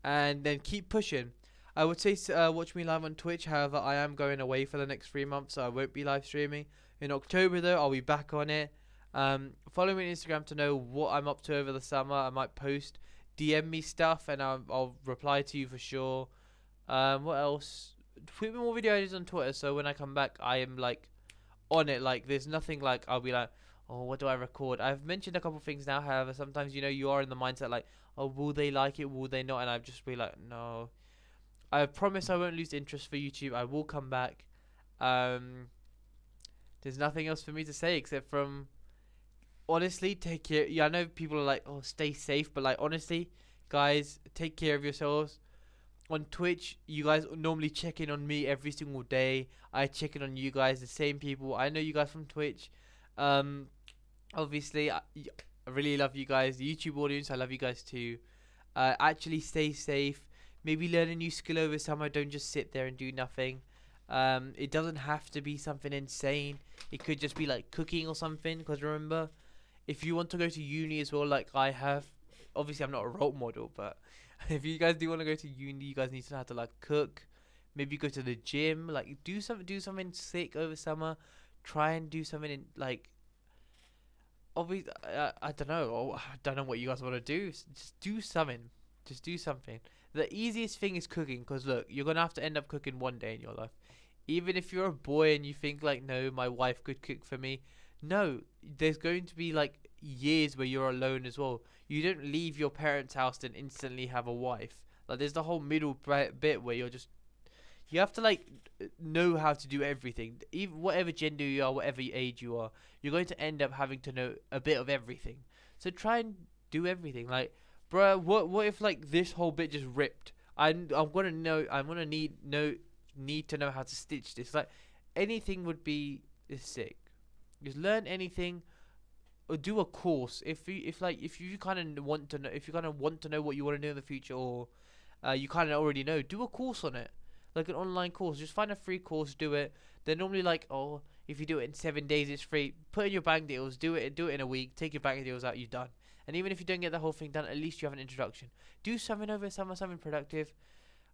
and then keep pushing. I would say watch me live on Twitch. However, I am going away for the next 3 months, so I won't be live streaming. In October though, I'll be back on it. Follow me on Instagram to know what I'm up to over the summer. I might post, DM me stuff, and I'll reply to you for sure. What else? Tweet me more video ideas on Twitter, so when I come back, I am like on it. Like, there's nothing like I'll be like, oh, what do I record? I've mentioned a couple things now. However, sometimes you are in the mindset like, oh, will they like it? Will they not? And I've just be like, no. I promise I won't lose interest for YouTube. I will come back. There's nothing else for me to say except from honestly, take care. Yeah, I know people are like, oh, stay safe, but like honestly, guys, take care of yourselves. On Twitch, you guys normally check in on me every single day. I check in on you guys, the same people. I know you guys from Twitch. Obviously, I really love you guys. The YouTube audience, I love you guys too. Actually, stay safe. Maybe learn a new skill over summer. Don't just sit there and do nothing. It doesn't have to be something insane. It could just be like cooking or something. Because remember, if you want to go to uni as well, like I have, obviously I'm not a role model, but if you guys do want to go to uni, you guys need to know how to like cook. Maybe go to the gym. Like do something sick over summer. Try and do something in like. Obviously, I don't know. I don't know what you guys want to do. Just do something. Just do something. The easiest thing is cooking, because look, you're gonna have to end up cooking one day in your life. Even if you're a boy and you think like, no, my wife could cook for me. No, there's going to be like years where you're alone as well. You don't leave your parents' house and instantly have a wife. Like there's the whole middle bit where you're just, you have to like know how to do everything. Even whatever gender you are, whatever age you are, you're going to end up having to know a bit of everything. So try and do everything. Like, bruh, what if like this whole bit just ripped? I'm gonna know. I'm gonna need to know how to stitch this. Like anything would be is sick. Just learn anything or do a course. If you kind of want to know, if you kind of want to know what you want to do in the future, or you kind of already know, do a course on it, like an online course. Just find a free course, do it. They're normally like, oh, if you do it in 7 days, it's free. Put in your bank deals, do it in a week. Take your bank deals out, you're done. And even if you don't get the whole thing done, at least you have an introduction. Do something over summer, something productive.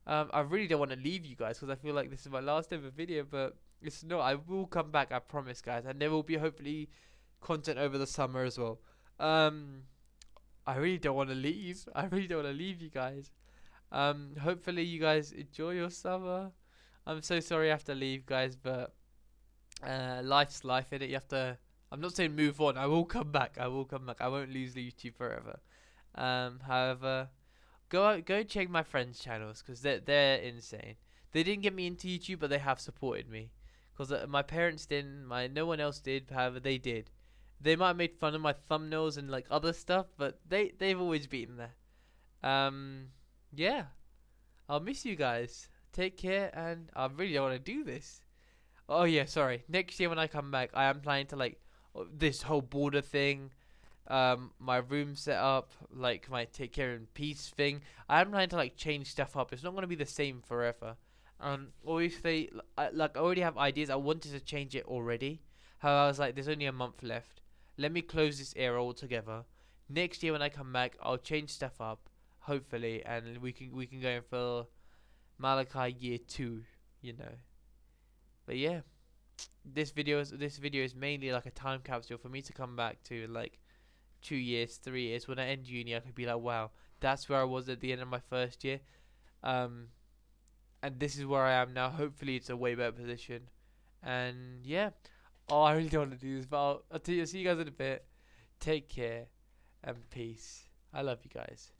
I really don't want to leave you guys because I feel like this is my last ever video, but it's not. I will come back, I promise, guys, and there will be hopefully content over the summer as well. Um, I really don't want to leave. I really don't want to leave you guys. Hopefully you guys enjoy your summer. I'm so sorry I have to leave, guys, but life's life, innit? You have to. I'm not saying move on. I will come back. I will come back. I won't lose YouTube forever. However, go check my friends' channels because they're insane. They didn't get me into YouTube, but they have supported me. Because my parents didn't, no one else did. However, they did. They might have made fun of my thumbnails and like other stuff, but they've always been there. Yeah, I'll miss you guys. Take care, and I really don't want to do this. Oh yeah, sorry. Next year when I come back, I am planning to like this whole border thing, my room set up, like my take care and peace thing. I am planning to like change stuff up. It's not gonna be the same forever. Obviously, I already have ideas. I wanted to change it already. However, I was like, there's only a month left. Let me close this era altogether. Next year when I come back, I'll change stuff up, hopefully, and we can go in for Malakai year 2, you know. But yeah, this video is mainly like a time capsule for me to come back to like 2 years, 3 years. When I end uni, I could be like, wow, that's where I was at the end of my first year. Um, and this is where I am now. Hopefully, it's a way better position. And yeah, oh, I really don't want to do this, but I'll see you guys in a bit. Take care and peace. I love you guys.